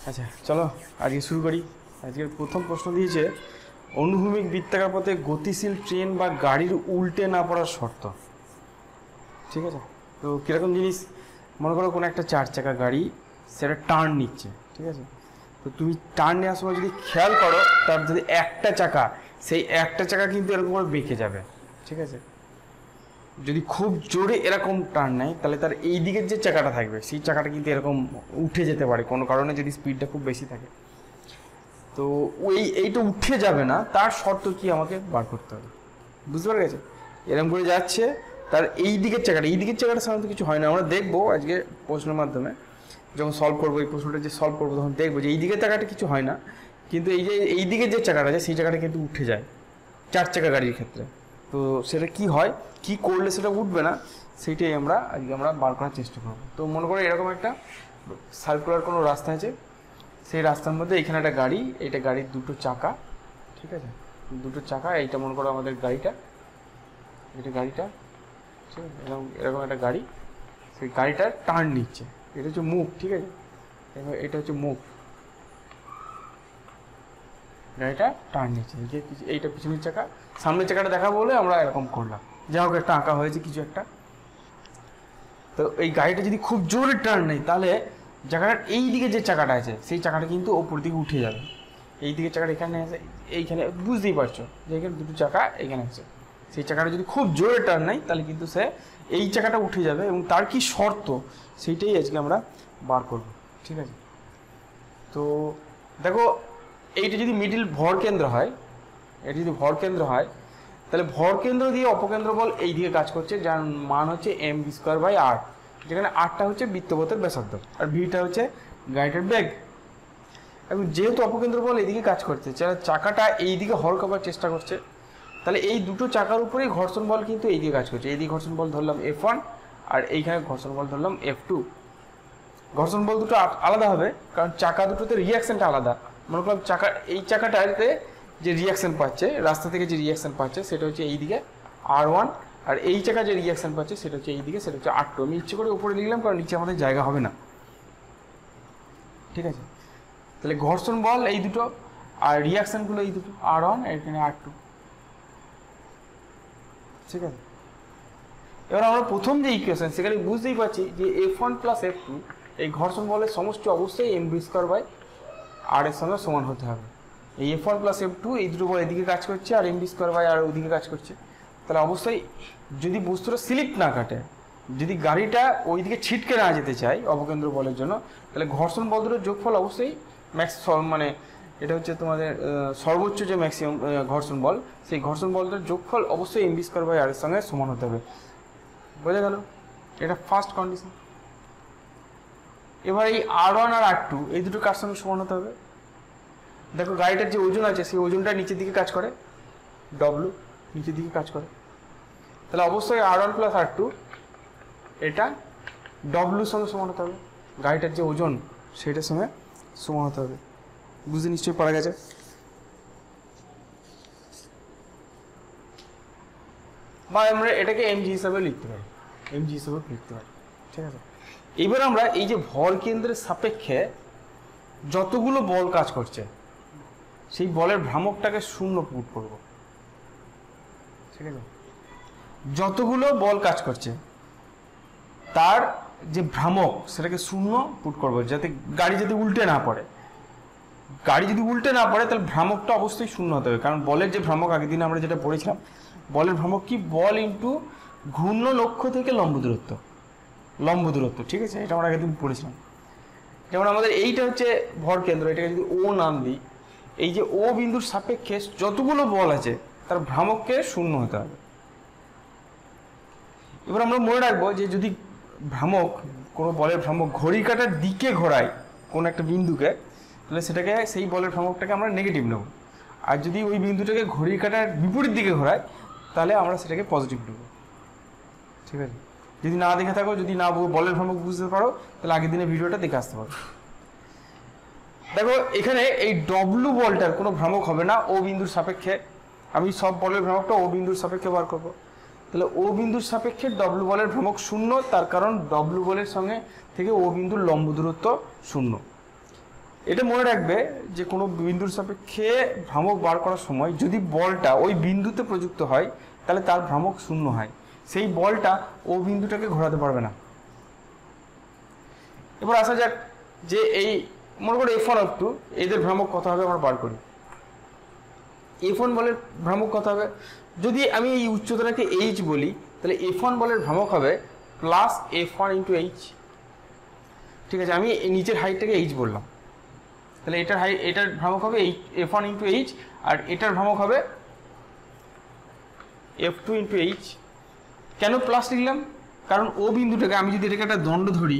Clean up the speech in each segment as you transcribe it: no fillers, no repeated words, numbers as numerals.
আচ্ছা চলো আজকে শুরু করি। আজকের প্রথম প্রশ্ন দিয়েছে অনুভূমিক বৃত্তাকার পথে গতিশীল ট্রেন বা গাড়ির উল্টে না পড়ার শর্ত। ঠিক আছে, তো কীরকম জিনিস, মনে করো কোনো একটা 4 চাকা গাড়ি সেটা টার্ন নিচ্ছে, ঠিক আছে, তো তুমি টার্ন নেওয়ার সময় যদি খেয়াল করো তার যদি একটা চাকা, সেই একটা চাকা কিন্তু এরকম করে বেঁকে যাবে, ঠিক আছে। যদি খুব জোরে এরকম টার্ন নেয় তাহলে তার এই দিকের যে চাকাটা থাকবে সেই চাকাটা কিন্তু এরকম উঠে যেতে পারে কোনো কারণে, যদি স্পিডটা খুব বেশি থাকে। তো এইটা উঠে যাবে না, তার শর্ত কি আমাকে বার করতে হবে, বুঝতে পারা গেছে। এরকম করে যাচ্ছে, তার এই দিকের চাকাটা সাধারণত কিছু হয় না। আমরা দেখবো আজকে প্রশ্নের মাধ্যমে যখন সলভ করবো, এই প্রশ্নটা যে সলভ করবো তখন দেখবো যে এই দিকের চাকাটা কিছু হয় না, কিন্তু এই দিকের যে চাকাটা আছে সেই চাকাটা কিন্তু উঠে যায় 4 চাকা গাড়ির ক্ষেত্রে। তো সেটা কি হয়, কি করলে সেটা উঠবে না, সেইটাই আজকে আমরা বার করার চেষ্টা করবো। তো মনে করো এরকম একটা সার্কুলার কোনো রাস্তা আছে, সেই রাস্তার মধ্যে এখানে একটা গাড়ি, এটা গাড়ির দুটো চাকা, ঠিক আছে, দুটো চাকা, এইটা মনে করো আমাদের গাড়িটা, এটা গাড়িটা, ঠিক আছে, এরকম একটা গাড়ি, সেই গাড়িটা টার্ন নিচ্ছে, এটা হচ্ছে মুখ, ঠিক আছে, এটা হচ্ছে মুখ, গাড়িটা টার্ন নিচ্ছে, এইটা পিছনের চাকা, সামনের চাকাটা দেখাবো বলে আমরা এরকম করলাম, যা হোক একটা আঁকা হয়েছে কিছু একটা। তো এই গাড়িটা যদি খুব জোরে টার্ন নেই তাহলে জায়গাটার এই দিকে যে চাকাটা আছে সেই চাকাটা কিন্তু ওপর দিকে উঠে যাবে। এই দিকে চাকাটা এখানে আছে, এইখানে বুঝতেই পারছো যে এখানে দুটো চাকা এখানে আছে, সেই চাকাটা যদি খুব জোরে টার্ন নেয় তাহলে কিন্তু সে এই চাকাটা উঠে যাবে, এবং তার কি শর্ত সেইটাই আজকে আমরা বার করব, ঠিক আছে। তো দেখো এইটা যদি মিডিল ভর কেন্দ্র হয়, এটা যদি ভর কেন্দ্র হয় তাহলে ভর কেন্দ্র দিয়ে অপকেন্দ্র বল এই দিকে কাজ করছে, যার মান হচ্ছে mv²/r, যেখানে আরটা হচ্ছে বৃত্তপথের ব্যাসার্ধ আর ভিটা হচ্ছে গাড়িটার বেগ। এবং যেহেতু অপকেন্দ্র বল এইদিকে কাজ করছে, যারা চাকাটা এই দিকে হর করার চেষ্টা করছে, তাহলে এই দুটো চাকার উপরেই ঘর্ষণ বল কিন্তু এই দিকে কাজ করছে। এই দিকে ঘর্ষণ বল ধরলাম F1 আর এইখানে ঘর্ষণ বল ধরলাম F2। ঘর্ষণ বল দুটো আলাদা হবে কারণ চাকা দুটোতে রিয়াকশনটা আলাদা। মনে করলাম এই চাকাটাতে যে রিয়াকশন পাচ্ছে, রাস্তা থেকে যে রিয়াকশন পাচ্ছে সেটা হচ্ছে এই দিকে R1, আর এই চাকা যে রিয়াকশন পাচ্ছে সেটা হচ্ছে এই দিকে, সেটা হচ্ছে R2। আমি ইচ্ছে করে উপরে লিখলাম কারণ নিচে আমাদের জায়গা হবে না, ঠিক আছে। তাহলে ঘর্ষণ বল এই দুটো আর রিয়াকশনগুলো এই দুটো, R1 আর এখানে R2, ঠিক আছে। এবার আমরা প্রথম যে ইকুয়েশন সেখানে বুঝতেই পারছি যে F1 + F2 এই ঘর্ষণ বলের সমষ্টি অবশ্যই mv²/r এর সঙ্গে সমান হতে হবে। এই F1 + F2 এই দুটো বল এদিকে কাজ করছে আর mv²/r ওইদিকে কাজ করছে, তাহলে অবশ্যই যদি বস্তুটা স্লিপ না কাটে, যদি গাড়িটা ওইদিকে ছিটকে না যেতে চায় অপকেন্দ্র বলের জন্য, তাহলে ঘর্ষণ বল দুটোর যোগফল অবশ্যই মানে এটা হচ্ছে তোমাদের সর্বোচ্চ যে ম্যাক্সিমাম ঘর্ষণ বল, সেই ঘর্ষণ বলটার যোগফল অবশ্যই mv²/r এর সঙ্গে সমান হতে হবে। বোঝা গেল, এটা ফার্স্ট কন্ডিশন। এবার এই R1 আর R2 এই দুটো কার সঙ্গে সমান হতে হবে? দেখো গাড়িটার যে ওজন আছে সেই ওজনটা নিচের দিকে কাজ করে, W নিচের দিকে কাজ করে, তাহলে অবশ্যই R1 + R2 এটা W সঙ্গে সমান হতে হবে, গাড়িটার যে ওজন সেটার সঙ্গে সমান হতে হবে। বুঝতে নিশ্চয়ই পারা গেছে। বা আমরা এটাকে mg হিসাবে লিখতে পারি, ঠিক আছে। এবার আমরা এই যে ভর কেন্দ্রের সাপেক্ষে যতগুলো বল কাজ করছে সেই বলের ভ্রামকটাকে 0 পুট করব, ঠিক আছে। যতগুলো বল কাজ করছে তার যে ভ্রামক সেটাকে 0 পুট করবো, যাতে গাড়ি যদি উল্টে না পড়ে। গাড়ি যদি উল্টে না পড়ে তাহলে ভ্রামকটা অবশ্যই 0 হতে হবে, কারণ বলের যে ভ্রামক আগের দিন আমরা যেটা পড়েছিলাম, বলের ভ্রামক কি, বল ইন্টু ঘূর্ণ লক্ষ্য থেকে লম্ব দূরত্ব, ঠিক আছে, এটা আমরা আগের দিন পড়েছিলাম। যেমন আমাদের এইটা হচ্ছে ভর কেন্দ্র, এটাকে যদি ও নাম দিই, এই যে ও বিন্দুর সাপেক্ষে যতগুলো বল আছে তার ভ্রামককে 0 হতে হবে। এবার আমরা মনে রাখবো যে যদি ভ্রামক, কোনো বলের ভ্রামক ঘড়ির কাঁটার দিকে ঘোরায় কোনো একটা বিন্দুকে, তাহলে সেটাকে, সেই বলের ভ্রামকটাকে আমরা নেগেটিভ নেব। আর যদি ওই বিন্দুটাকে ঘড়ির কাঁটার বিপরীত দিকে ঘোরায় তাহলে আমরা সেটাকে পজিটিভ নেব, ঠিক আছে। যদি না দেখে থাকো, যদি না বলের ভ্রামক বুঝতে পারো, তাহলে আগের দিনের ভিডিওটা দেখে আসতে পারো। দেখো এখানে এই W বলটার কোনো ভ্রামক হবে না ও বিন্দুর সাপেক্ষে। আমি সব বলের ভ্রামকটা ও বিন্দুর সাপেক্ষে বার করবো, তাহলে ও বিন্দুর সাপেক্ষে W বলের ভ্রামক 0, তার কারণ W বলের সঙ্গে থেকে ও বিন্দুর লম্ব দূরত্ব 0। এটা মনে রাখবে যে কোনো বিন্দুর সাপেক্ষে ভ্রামক বার করার সময় যদি বলটা ওই বিন্দুতে প্রযুক্ত হয় তাহলে তার ভ্রামক শূন্য হয়, সেই বলটা ও বিন্দুটাকে ঘোরাতে পারবে না। এবার আসা যাক যে এই মনে করো F1 F2 এদের ভ্রামক কত হবে আমরা বার করি। F1 বলের ভ্রামক কত হবে, যদি আমি এই উচ্চতাটাকে h বলি তাহলে F1 বলের ভ্রামক হবে প্লাস F1 ইন্টু এইচ। ঠিক আছে, আমি নিচের হাইটটাকে h বললাম, তাহলে এটার ভ্রামক হবে F1 ইন্টু এইচ, আর এটার ভ্রামক হবে F2 ইন্টু এইচ। কেন প্লাস লিখলাম, কারণ ও বিন্দুটাকে আমি যদি এটাকে একটা দণ্ড ধরি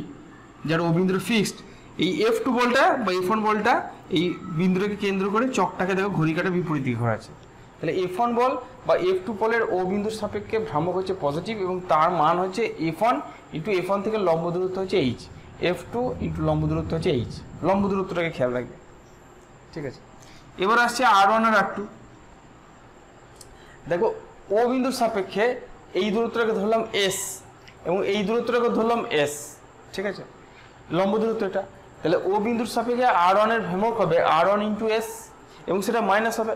যার ও বিন্দুটা ফিক্সড, এই F2 বলটা বা F1 বলটা এই বিন্দুটাকে কেন্দ্র করে চকটাকে দেখো ঘড়ি কাঁটা বিপরীত দিকে ঘোরাচ্ছে, তাহলে F1 বল বা F2 বলের ও বিন্দুর সাপেক্ষে ভ্রামক হচ্ছে পজিটিভ এবং তার মান হচ্ছে F1 ইন্টু F1 থেকে লম্ব দূরত্ব হচ্ছে h, F2 ইন্টু লম্ব দূরত্ব হচ্ছে h, লম্ব দূরত্বটাকে খেয়াল রাখবে। ঠিক আছে, এবার আসছে R1 আর R2। দেখো ও বিন্দুর সাপেক্ষে এই দূরত্বটাকে ধরলাম s এবং এই দূরত্বটাকে ধরলাম s। ঠিক আছে, লম্ব দূরত্ব এটা, তাহলে ও বিন্দুর সাপেক্ষে R1 এর ভ্রামক হবে R1 ইন্টু s এবং সেটা মাইনাস হবে,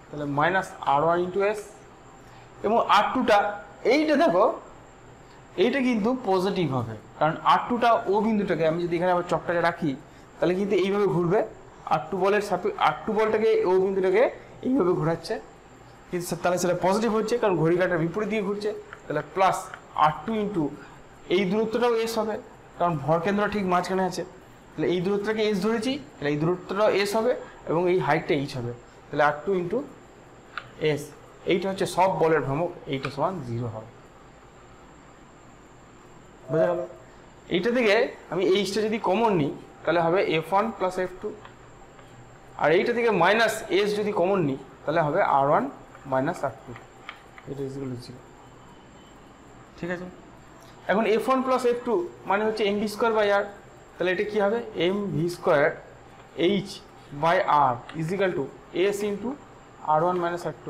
তাহলে মাইনাস R1 ইন্টু s। এবং R2টা এইটা দেখো এইটা কিন্তু পজিটিভ হবে, কারণ R2টা ও বিন্দুটাকে আমি যদি এখানে আবার চকটাকে রাখি তাহলে কিন্তু এইভাবে ঘুরবে। R2 বলের R2 বলটাকে ও বিন্দুটাকে এইভাবে ঘোরাচ্ছে, কিন্তু তাহলে সেটা পজিটিভ হচ্ছে কারণ ঘড়ি কাঁটার বিপরীত দিকে ঘুরছে, তাহলে প্লাস R2 ইন্টু এই দূরত্বটাও s হবে কারণ ভরকেন্দ্র ঠিক মাঝখানে আছে, তাহলে এই দূরত্বটাকে s ধরেছি, তাহলে এই দূরত্বটাও s হবে এবং এই হাইটটা h হবে, তাহলে R2 ইন্টু s। এইটা হচ্ছে সব বলের ভ্রামক, এইটা সমান 0 হবে। বোঝা গেল? এইটা থেকে আমি এইচটা যদি কমন নিই তাহলে হবে F1 প্লাস F2, আর এইটা থেকে মাইনাস s যদি কমন নিই তাহলে হবে R1 মাইনাস R2, এটা ইকুয়াল টু 0। ঠিক আছে, এখন F1 প্লাস F2 মানে হচ্ছে mv স্কোয়ার বাই r, তাহলে এটা কি হবে mv square h by r is equal to s into R1 minus R2।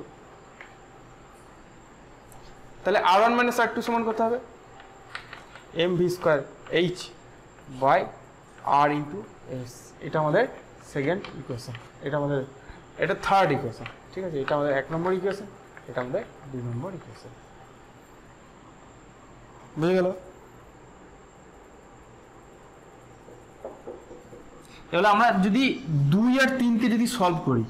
তাহলে R1 মাইনাস R2 সমান কত হবে mv square h by r into s। এটা আমাদের সেকেন্ড ইকুয়েশন, এটা থার্ড ইকুয়েশন। ঠিক আছে, এটা আমাদের 1 নম্বর ইকুয়েশন, এটা আমাদের 2 নম্বর ইকুয়েশন। বুঝে গেল? এবার আমরা যদি 2 আর 3কে যদি সলভ করি,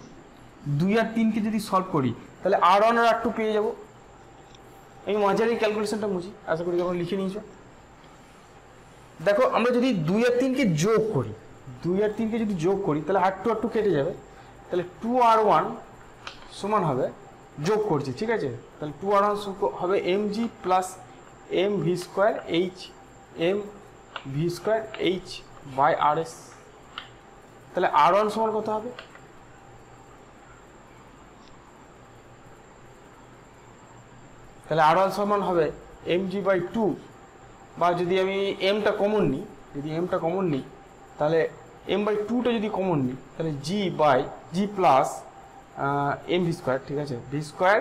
2 আর 3কে যদি সলভ করি তাহলে R1 আর R2 পেয়ে যাব। আমি মাঝারি ক্যালকুলেশনটা মুছি, আশা করি যখন লিখে নিয়েছো। দেখো আমরা যদি 2 আর 3কে যোগ করি, 2 আর 3কে যদি যোগ করি তাহলে R2 R2 কেটে যাবে, তাহলে 2R1 সমান হবে, যোগ করছি ঠিক আছে, তাহলে 2R1 হবে mg plus mv square h mv square h by rs। তাহলে R1 সমান কত হবে, তাহলে R1 সমান হবে mg বাই 2, বা যদি আমি mটা কমন নিই, তাহলে m বাই 2টা যদি কমন নিই তাহলে g প্লাস mv স্কোয়ার। ঠিক আছে, v square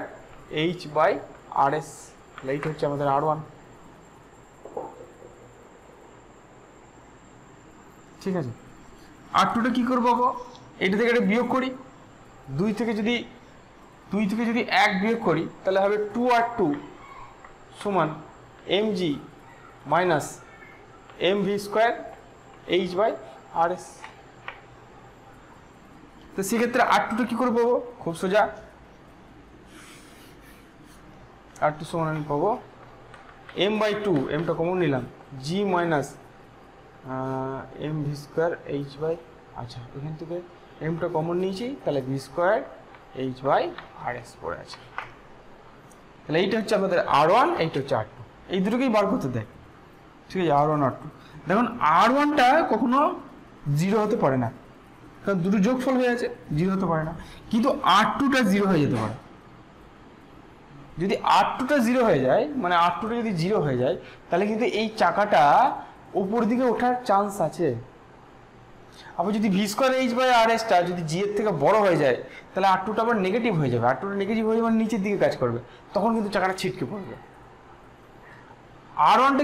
h by rs, তাহলে এইটা হচ্ছে আমাদের R1। ঠিক আছে, R2টা কি করবো, এইটা থেকে এটা বিয়োগ করি, 2 থেকে যদি 1 বিয়োগ করি তাহলে হবে 2R2 সমান mg minus mv square h by rs। তো সেক্ষেত্রে R2টা কি করে পাবো, খুব সোজা, R2 সমান আমি পাবো m বাই 2, mটা কমন নিলাম, g minus mv square h by, আচ্ছা এখান থেকে mটা কমন নিয়েছি তাহলে v square h by rs পড়ে আছে। তাহলে এইটা হচ্ছে আমাদের R1, এইটা হচ্ছে R2, এই দুটোকেই বার করতে দেয়। ঠিক আছে, R1 R2। দেখুন R1টা কখনো 0 হতে পারে না, কারণ দুটো যোগফল হয়ে আছে, 0 হতে পারে না, কিন্তু R2টা 0 হয়ে যেতে পারে। যদি R2টা 0 হয়ে যায়, মানে R2টা যদি 0 হয়ে যায় তাহলে কিন্তু এই চাকাটা উপর দিকে ওঠার চান্স আছে। আবার যদি ভি স্কোয়ার এইচ বাই আর এসটা যদি জি এর থেকে বড় হয়ে যায় তাহলে R2টা আবার নেগেটিভ হয়ে যাবে, R2টা নেগেটিভ হয়ে যাবে নিচের দিকে কাজ করবে, তখন কিন্তু চাকাটা ছিটকে পড়বে। R1টা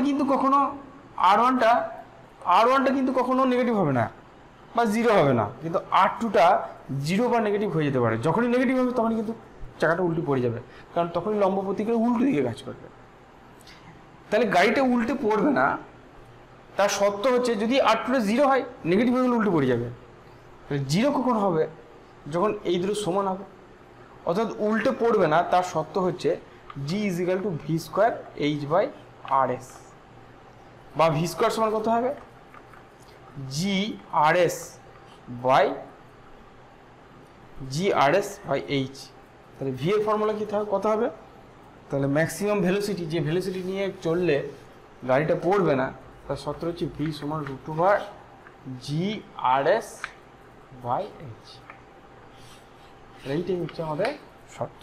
কিন্তু কখনো নেগেটিভ হবে না, বা জিরো হবে না, কিন্তু R2টা জিরো বা নেগেটিভ হয়ে যেতে পারে। যখনই নেগেটিভ হবে তখনই কিন্তু চাকাটা উল্টে পড়ে যাবে, কারণ তখনই লম্ব প্রতিক্রিয়া উল্টো দিকে কাজ করবে। তাহলে গাড়িটা উল্টে পড়বে না, তার শর্ত হচ্ছে যদি R2টা জিরো হয়, নেগেটিভ হয়ে গেলে উল্টে পড়ে যাবে। জিরো কখন হবে? যখন এই দুটো সমান হবে। অর্থাৎ উল্টে পড়বে না, তার শর্ত হচ্ছে G = V² H/RS, বা V² সমান কত হবে? GRS/H। তাহলে V এর ফর্মুলা কি কত হবে? তাহলে ম্যাক্সিমাম ভেলোসিটি, যে ভেলোসিটি নিয়ে চললে গাড়িটা পড়বে না, তার শর্ত হচ্ছে V = √2/GRS/H। এইটাই হচ্ছে আমাদের শর্ত।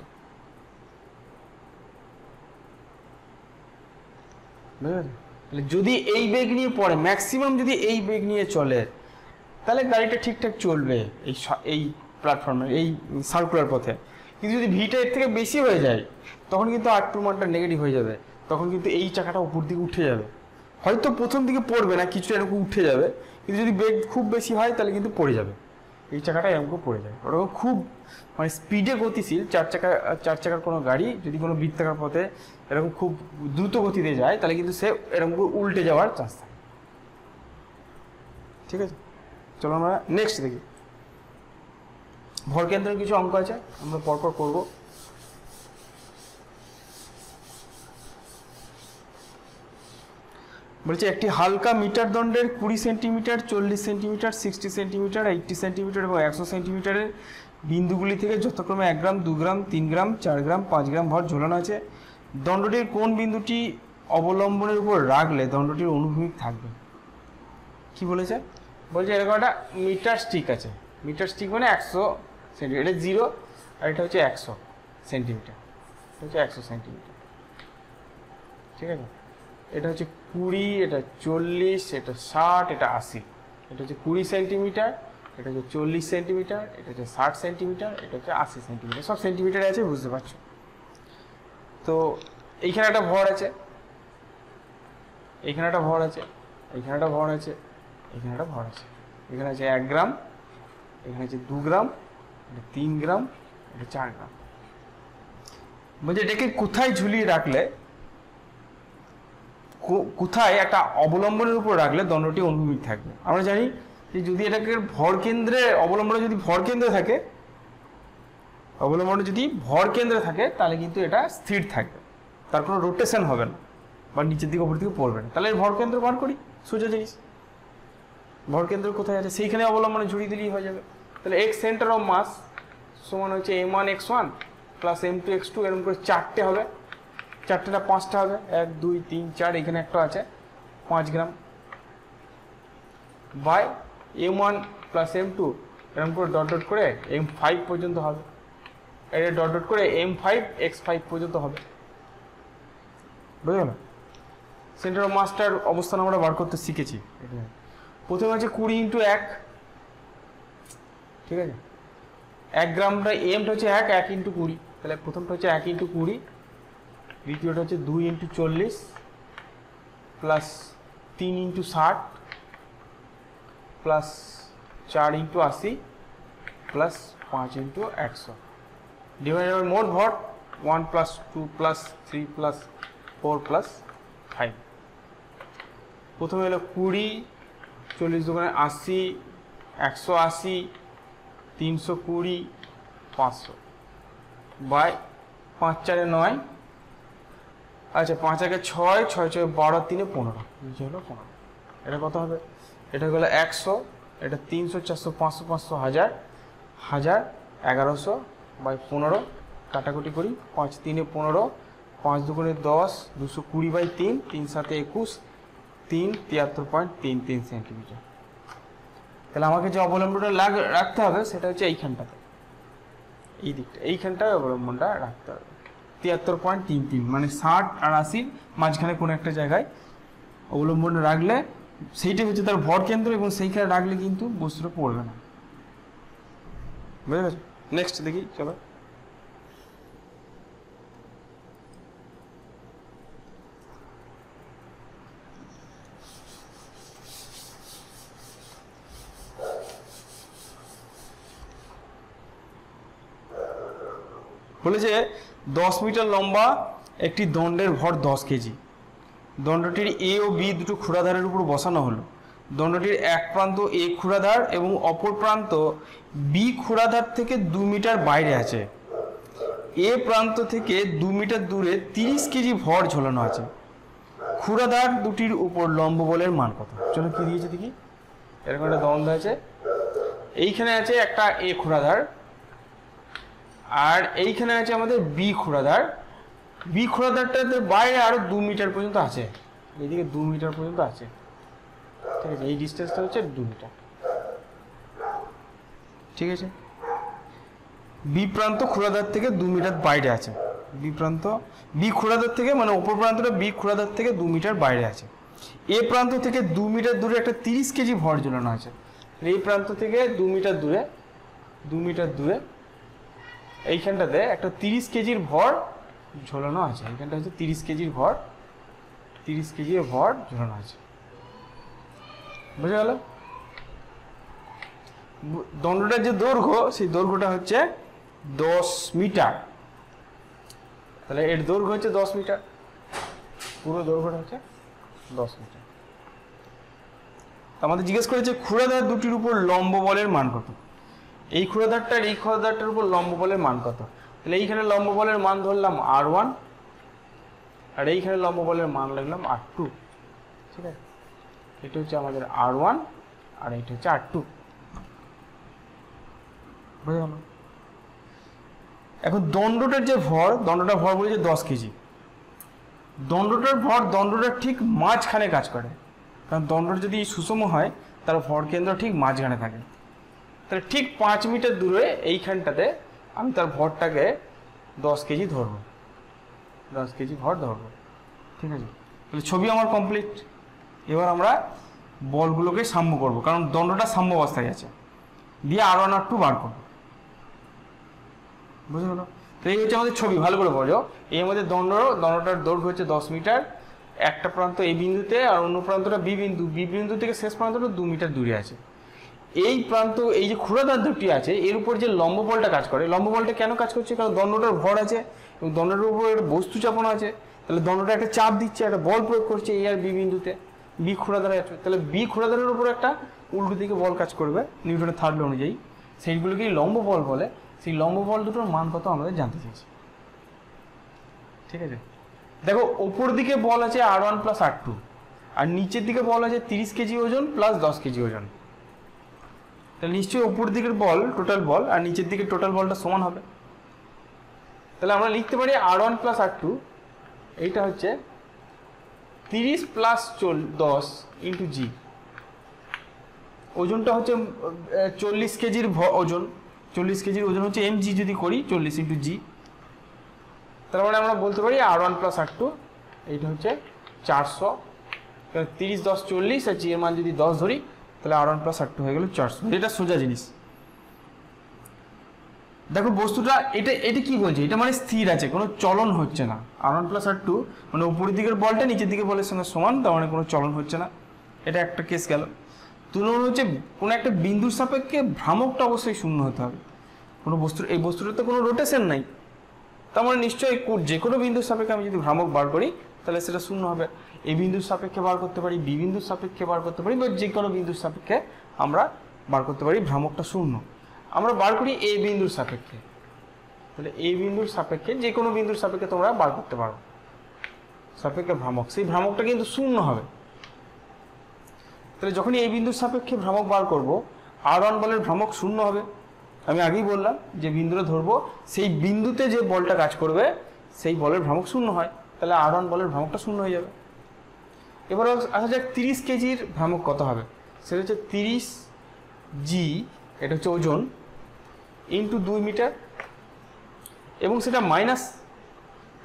তাহলে যদি এই বেগ নিয়ে পড়ে, ম্যাক্সিমাম যদি এই বেগ নিয়ে চলে, তাহলে গাড়িটা ঠিকঠাক চলবে এই প্ল্যাটফর্মে, এই সার্কুলার পথে। কিন্তু যদি ভিটা এর থেকে বেশি হয়ে যায়, তখন কিন্তু R2 মানটা নেগেটিভ হয়ে যাবে, তখন কিন্তু এই চাকাটা উপর দিকে উঠে যাবে। হয়তো প্রথম দিকে পড়বে না, কিছু এরকম উঠে যাবে, কিন্তু যদি বেগ খুব বেশি হয় তাহলে কিন্তু পড়ে যাবে, এই চাকাটা এরকম পড়ে যাবে। ওরকম খুব মানে স্পিডে গতিশীল চার চাকার কোনো গাড়ি যদি কোনো বৃত্তাকার পথে এরকম খুব দ্রুত গতিতে যায়, তাহলে কিন্তু সে এরকম উল্টে যাওয়ার চান্স থাকে। ঠিক আছে, চলো আমরা নেক্সট দেখি। ভরকেন্দ্রের কিছু অঙ্ক আছে, আমরা পরপর করব। বলছে একটি হালকা মিটার দণ্ডের 20 সেন্টিমিটার, 40 সেন্টিমিটার, 60 সেন্টিমিটার, 80 সেন্টিমিটার এবং 100 সেন্টিমিটারের বিন্দুগুলি থেকে যথাক্রমে 1 গ্রাম, 2 গ্রাম, 3 গ্রাম, 4 গ্রাম, 5 গ্রাম ভর ঝোলানো আছে। দণ্ডটির কোন বিন্দুটি অবলম্বনের উপর রাখলে দণ্ডটির অনুভূমিক থাকবে? কি বলেছে? বলছে এরকম একটা মিটার স্টিক আছে। মিটার স্টিক মানে 100 সেন্টিমিটার, এটা 0 আর এটা হচ্ছে 100 সেন্টিমিটার, এটা হচ্ছে 100 সেন্টিমিটার। ঠিক আছে, এটা হচ্ছে 20, এটা 40, এটা 60, এটা 80। এটা হচ্ছে 20 সেন্টিমিটার, এটা হচ্ছে 40 সেন্টিমিটার, এটা হচ্ছে 60 সেন্টিমিটার, এটা হচ্ছে 80 সেন্টিমিটার। সব সেন্টিমিটারে আছে, বুঝতে পারছো? তো এইখানে একটা ভর আছে, এইখানে একটা ভর আছে, এইখানে একটা ভর আছে, এখানে একটা ভর আছে। এখানে আছে 1 গ্রাম, এখানে আছে 2 গ্রাম, এটা 3 গ্রাম, এটা 4 গ্রাম। বলছে এটাকে কোথায় ঝুলিয়ে রাখলে, কোথায় একটা অবলম্বনের উপর রাখলে দণ্ডটি অনুভূমিক থাকবে? আমরা জানি যে যদি এটাকে ভর কেন্দ্রে, অবলম্বনে যদি ভর কেন্দ্রে থাকে, অবলম্বনে যদি ভর কেন্দ্রে থাকে, তাহলে কিন্তু এটা স্থির থাকবে, তার কোনো রোটেশন হবে না বা নিচের দিকে উপর দিকে পড়বে না। তাহলে ভর কেন্দ্র বার করি, সোজা জিনিস। ভর কেন্দ্র কোথায় আছে সেইখানে অবলম্বনে ঝুড়িয়ে দিলেই হয়ে যাবে। তাহলে x সেন্টার অফ মাস সমান হচ্ছে m1x1 প্লাস m2x2, এরকম করে 4টে হবে, 4টে না 5টা হবে, 1 2 3 4, এখানে একটা আছে 5 গ্রাম, বাই m1 প্লাস m2, এরকম করে ডট ডট করে m5 পর্যন্ত হবে, এটা ডট ডট করে m5x5 পর্যন্ত হবে। বুঝে গেল? সেন্টার অফ মাসটার অবস্থান আমরা বার করতে শিখেছি। প্রথমে আছে 20 × 1, ঠিক আছে, 1 গ্রামটা এমটা হচ্ছে 1 × 20, তাহলে প্রথমটা হচ্ছে 1 × 20, দ্বিতীয়টা হচ্ছে 2 × 40 plus 3 × 60 plus 4 × 80 plus 5 × 100 divided by মোট ভর 1 প্লাস 2 প্লাস 3 প্লাস 4 প্লাস 5। প্রথমে হলো 20, 40 দোকানে 80, 180, 320, 500 বাই 5 4 9, আচ্ছা 5 1 6, 6 6 12, 3 15, নিচে হলো 15। এটা কত হবে? এটা হলো 100, এটা 300, 400, 500, 500, 1000, 1000, 1100 বাই 15, কাটাকুটি করি, 5 3 15, 5 2 10, 220 বাই 3, 3 7 21, 3 73.33 সেন্টিমিটার। তাহলে আমাকে যে অবলম্বনটা রাখতে হবে সেটা হচ্ছে এইখানটাতে, এই দিকটা, এইখানটায় অবলম্বনটা রাখতে হবে 73.33, মানে 60 আর 80 মাঝখানে কোনো একটা জায়গায় অবলম্বনটা রাখলে সেইটাই হচ্ছে তার ভর কেন্দ্র, এবং সেইখানে রাখলে কিন্তু বস্তুটা পড়বে না। বুঝে গেছো? নেক্সট দেখি, চলো। বলেছে 10 মিটার লম্বা একটি দণ্ডের ভর 10 কেজি। দণ্ডটির এ ও বি দুটো ক্ষুরাধারের উপর বসানো হলো। দণ্ডটির এক প্রান্ত এ ক্ষুরাধার এবং অপর প্রান্ত বি ক্ষুরাধার থেকে 2 মিটার বাইরে আছে। এ প্রান্ত থেকে 2 মিটার দূরে 30 কেজি ভর ঝোলানো আছে। ক্ষুরাধার দুটির উপর লম্ব বলের মান কত? চলো কি দিয়েছে দেখি। এরকম একটা দণ্ড আছে, এইখানে আছে একটা এ ক্ষুরাধার আর এইখানে আছে আমাদের বি ক্ষুরাধার। বি ক্ষুরাধারটাতে বাইরে আরো 2 মিটার পর্যন্ত আছে, এইদিকে 2 মিটার পর্যন্ত আছে, ঠিক আছে। এই ডিস্টেন্সটা হচ্ছে 2 মিটার, ঠিক আছে। বি প্রান্ত ক্ষুরাধার থেকে 2 মিটার বাইরে আছে। বি প্রান্ত বি ক্ষুরাধার থেকে মানে উপর প্রান্তটা বি ক্ষুরাধার থেকে 2 মিটার বাইরে আছে। এ প্রান্ত থেকে 2 মিটার দূরে একটা 30 কেজি ভর ঝোলানো আছে। এই প্রান্ত থেকে 2 মিটার দূরে এইখানটাতে একটা 30 কেজির ভর ঝোলানো আছে। এইখানটা হচ্ছে 30 কেজির ভর, 30 কেজির ভর ঝোলানো আছে, বুঝা গেল? দণ্ডটার যে দৈর্ঘ্য, সেই দৈর্ঘ্যটা হচ্ছে 10 মিটার। তাহলে এর দৈর্ঘ্য হচ্ছে 10 মিটার, পুরো দৈর্ঘ্যটা হচ্ছে 10 মিটার। আমাদের জিজ্ঞেস করেছে ক্ষুরাধার দুটির উপর লম্ব বলের মান কত। এই ক্ষুরাধারটার এই ক্ষুরাধারটার উপর লম্ব বলের মান কত? তাহলে এইখানে লম্ব বলের মান ধরলাম R1 আর এইখানে লম্ব বলের মান লিখলাম R2, ঠিক আছে। এটা হচ্ছে আমাদের R1 আর এটা হচ্ছে R2, বুঝা গেল? এখন দণ্ডটার যে ভর, দণ্ডটার ভর বলেছে 10 কেজি। দণ্ডটার ভর দণ্ডটার ঠিক মাঝখানে কাজ করে, কারণ দণ্ডটা যদি সুষম হয় তার ভর কেন্দ্র ঠিক মাঝখানে থাকে। তাহলে ঠিক 5 মিটার দূরে এইখানটাতে আমি তার ভরটাকে 10 কেজি ধরবো, 10 কেজি ভর ধরবো, ঠিক আছে। তাহলে ছবি আমার কমপ্লিট। এবার আমরা বলগুলোকে সাম্য করব, কারণ দণ্ডটা সাম্য অবস্থায় আছে, দিয়ে R1 R2 বার করবো, বুঝে গেল? তো এই হচ্ছে আমাদের ছবি, ভালো করে বোঝো। এই আমাদের দণ্ডটার দৈর্ঘ্য হচ্ছে 10 মিটার, একটা প্রান্ত এই বিন্দুতে আর অন্য প্রান্তটা বি বিন্দু থেকে শেষ প্রান্তটা 2 মিটার দূরে আছে। এই প্রান্ত, এই যে ক্ষুরাধার দুটি আছে এর উপর যে লম্ব বলটা কাজ করে, লম্ব বলটা কেন কাজ করছে? কারণ দণ্ডটার ভর আছে এবং দণ্ডটার উপর একটা বস্তু চাপানো আছে। তাহলে দণ্ডটা একটা চাপ দিচ্ছে, একটা বল প্রয়োগ করছে এই আর বি বিন্দুতে, বি ক্ষুরাধারে আছে। তাহলে বি ক্ষুরাধারের উপর একটা উল্টো দিকে বল কাজ করবে নিউটনের থার্ড ল অনুযায়ী, সেইগুলোকেই লম্ব বল বলে। সেই লম্ব বল দুটোর মান কত আমাদের জানতে চাইছি, ঠিক আছে। দেখো ওপর দিকে বল আছে R1 প্লাস R2 আর নিচের দিকে বল আছে 30 কেজি ওজন প্লাস 10 কেজি ওজন। তাহলে নিশ্চয়ই ওপর দিকের বল টোটাল বল আর নিচের দিকে টোটাল বলটা সমান হবে। তাহলে আমরা লিখতে পারি R1 প্লাস R2 এইটা হচ্ছে 30 প্লাস 10 ইন্টু জি। ওজনটা হচ্ছে 40 কেজির ওজন, 40 কেজির ওজন হচ্ছে mg যদি করি 40 ইন্টু জি। তার মানে আমরা বলতে পারি R1 প্লাস R2 এইটা হচ্ছে 400, 30 10 40 আর জি এর মান যদি 10 ধরি তাহলে R1 প্লাস R2 হয়ে গেল 400। এটা সোজা জিনিস। দেখো বস্তুটা এটা কি বলছে, এটা মানে স্থির আছে, কোনো চলন হচ্ছে না। R1 প্লাস R2 মানে উপরের দিকের বলটা নিচের দিকের বলের সঙ্গে সমান, তার মানে কোনো চলন হচ্ছে না। এটা একটা কেস গেল। তুলনা হচ্ছে কোনো একটা বিন্দুর সাপেক্ষে ভ্রামকটা অবশ্যই শূন্য হতে হবে। কোনো বস্তুর, এই বস্তুটাতে কোনো রোটেশন নাই, তার মানে নিশ্চয়ই যে কোনো বিন্দুর সাপেক্ষে আমি যদি ভ্রামক বার করি তাহলে সেটা শূন্য হবে। এই বিন্দুর সাপেক্ষে বার করতে পারি, বি বিন্দুর সাপেক্ষে বার করতে পারি, বা যে কোনো বিন্দুর সাপেক্ষে আমরা বার করতে পারি ভ্রামকটা শূন্য। আমরা বার করি এ বিন্দুর সাপেক্ষে, তাহলে এই বিন্দুর সাপেক্ষে যে কোনো বিন্দুর সাপেক্ষে তোমরা বার করতে পারো সাপেক্ষে ভ্রামক, সেই ভ্রামকটা কিন্তু শূন্য হবে। তাহলে যখনই এই বিন্দুর সাপেক্ষে ভ্রামক বার করব R1 বলের ভ্রামক শূন্য হবে। আমি আগেই বললাম যে বিন্দুটা ধরবো সেই বিন্দুতে যে বলটা কাজ করবে সেই বলের ভ্রামক শূন্য হয়, তাহলে R1 বলের ভ্রামকটা শূন্য হয়ে যাবে। এবার আসা যাক 30 কেজির ভ্রামক কত হবে। সেটা হচ্ছে 30 জি, এটা হচ্ছে ওজন, ইন্টু 2 মিটার, এবং সেটা মাইনাস,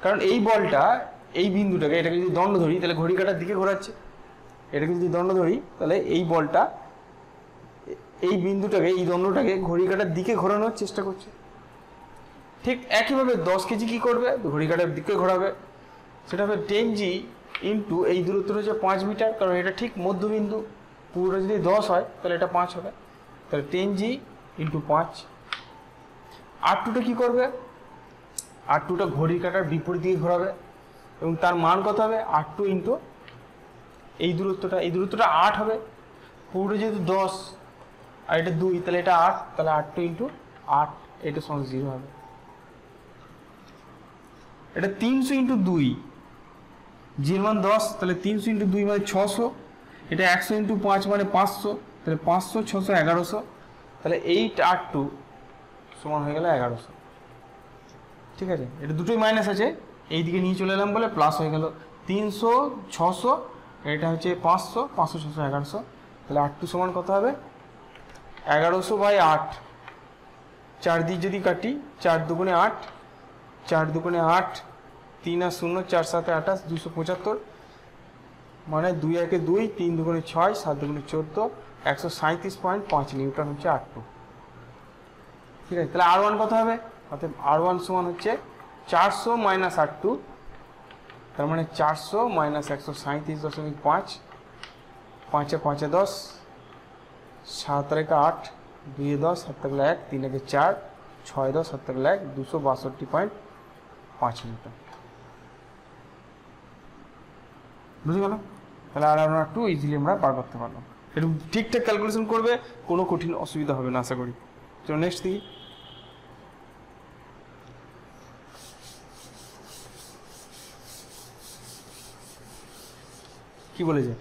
কারণ এই বলটা এই বিন্দুটাকে, এটাকে যদি দণ্ড ধরি তাহলে ঘড়ি কাটার দিকে ঘোরাচ্ছে। এটাকে যদি দণ্ড ধরি তাহলে এই বলটা এই বিন্দুটাকে, এই দণ্ডটাকে ঘড়ি কাটার দিকে ঘোরানোর চেষ্টা করছে। ঠিক একইভাবে 10 কেজি কী করবে, ঘড়ি কাটার দিকে ঘোরাবে। সেটা হবে 10 জি ইন্টু এই দূরত্বটা হচ্ছে 5 মিটার, কারণ এটা ঠিক মধ্যবিন্দু। পুরোটা যদি 10 হয় তাহলে এটা 5 হবে, তাহলে 10 জি ইন্টু 5। R2টা কী করবে, R2টা ঘড়ির কাঁটার বিপরীত দিকে ঘোরাবে এবং তার মান কত হবে R2 ইন্টু এই দূরত্বটা 8 হবে। পুরোটা যেহেতু 10 আর এটা 2, তাহলে এটা 8, তাহলে R2 ইন্টু 8, এটা সমান 0 হবে। এটা 300 ইন্টু 2, জির মান 10, তাহলে 300 ইন্টু 2 মানে 600, এটা 100 ইন্টু 5 মানে 500, তাহলে 500, 600, 1100, তাহলে 8R2 সমান হয়ে গেল 1100। ঠিক আছে, এটা দুটোই মাইনাস আছে, এই দিকে নিয়ে চলে এলাম বলে প্লাস হয়ে গেল 300, 600, এটা হচ্ছে 500, 500, 600, 1100, তাহলে R2 সমান কত হবে 1100/8। 4 দিয়ে যদি কাটি 4 দুগুণে 8, 4 দুগুণে 8, 3 আর 0, 4 7 28, 275, মানে 2 1 2, 3 দুগুণে 6, 7 দুগুণে 14, 137.5 নিউটন হচ্ছে R2। ঠিক আছে, তাহলে R1 কত হবে, অর্থাৎ R1 সমান হচ্ছে 400 মাইনাস R2, তার মানে 400 মাইনাস 137.5, 5 এ 5 এ 10, 7 আর 8, 2 এ 10, 7 থাকলে 1, 3 একে 4, 6 10, 7 থাকলে 1, 262.5 নিউটন। বুঝে গেল? তাহলে R1 ইজিলি আমরা বার করতে পারলাম। একটু ঠিকঠাক ক্যালকুলেশন করবে, কোনো কঠিন অসুবিধা হবে না আশা করি। চলো নেক্সট দেখি। কি বলেছে,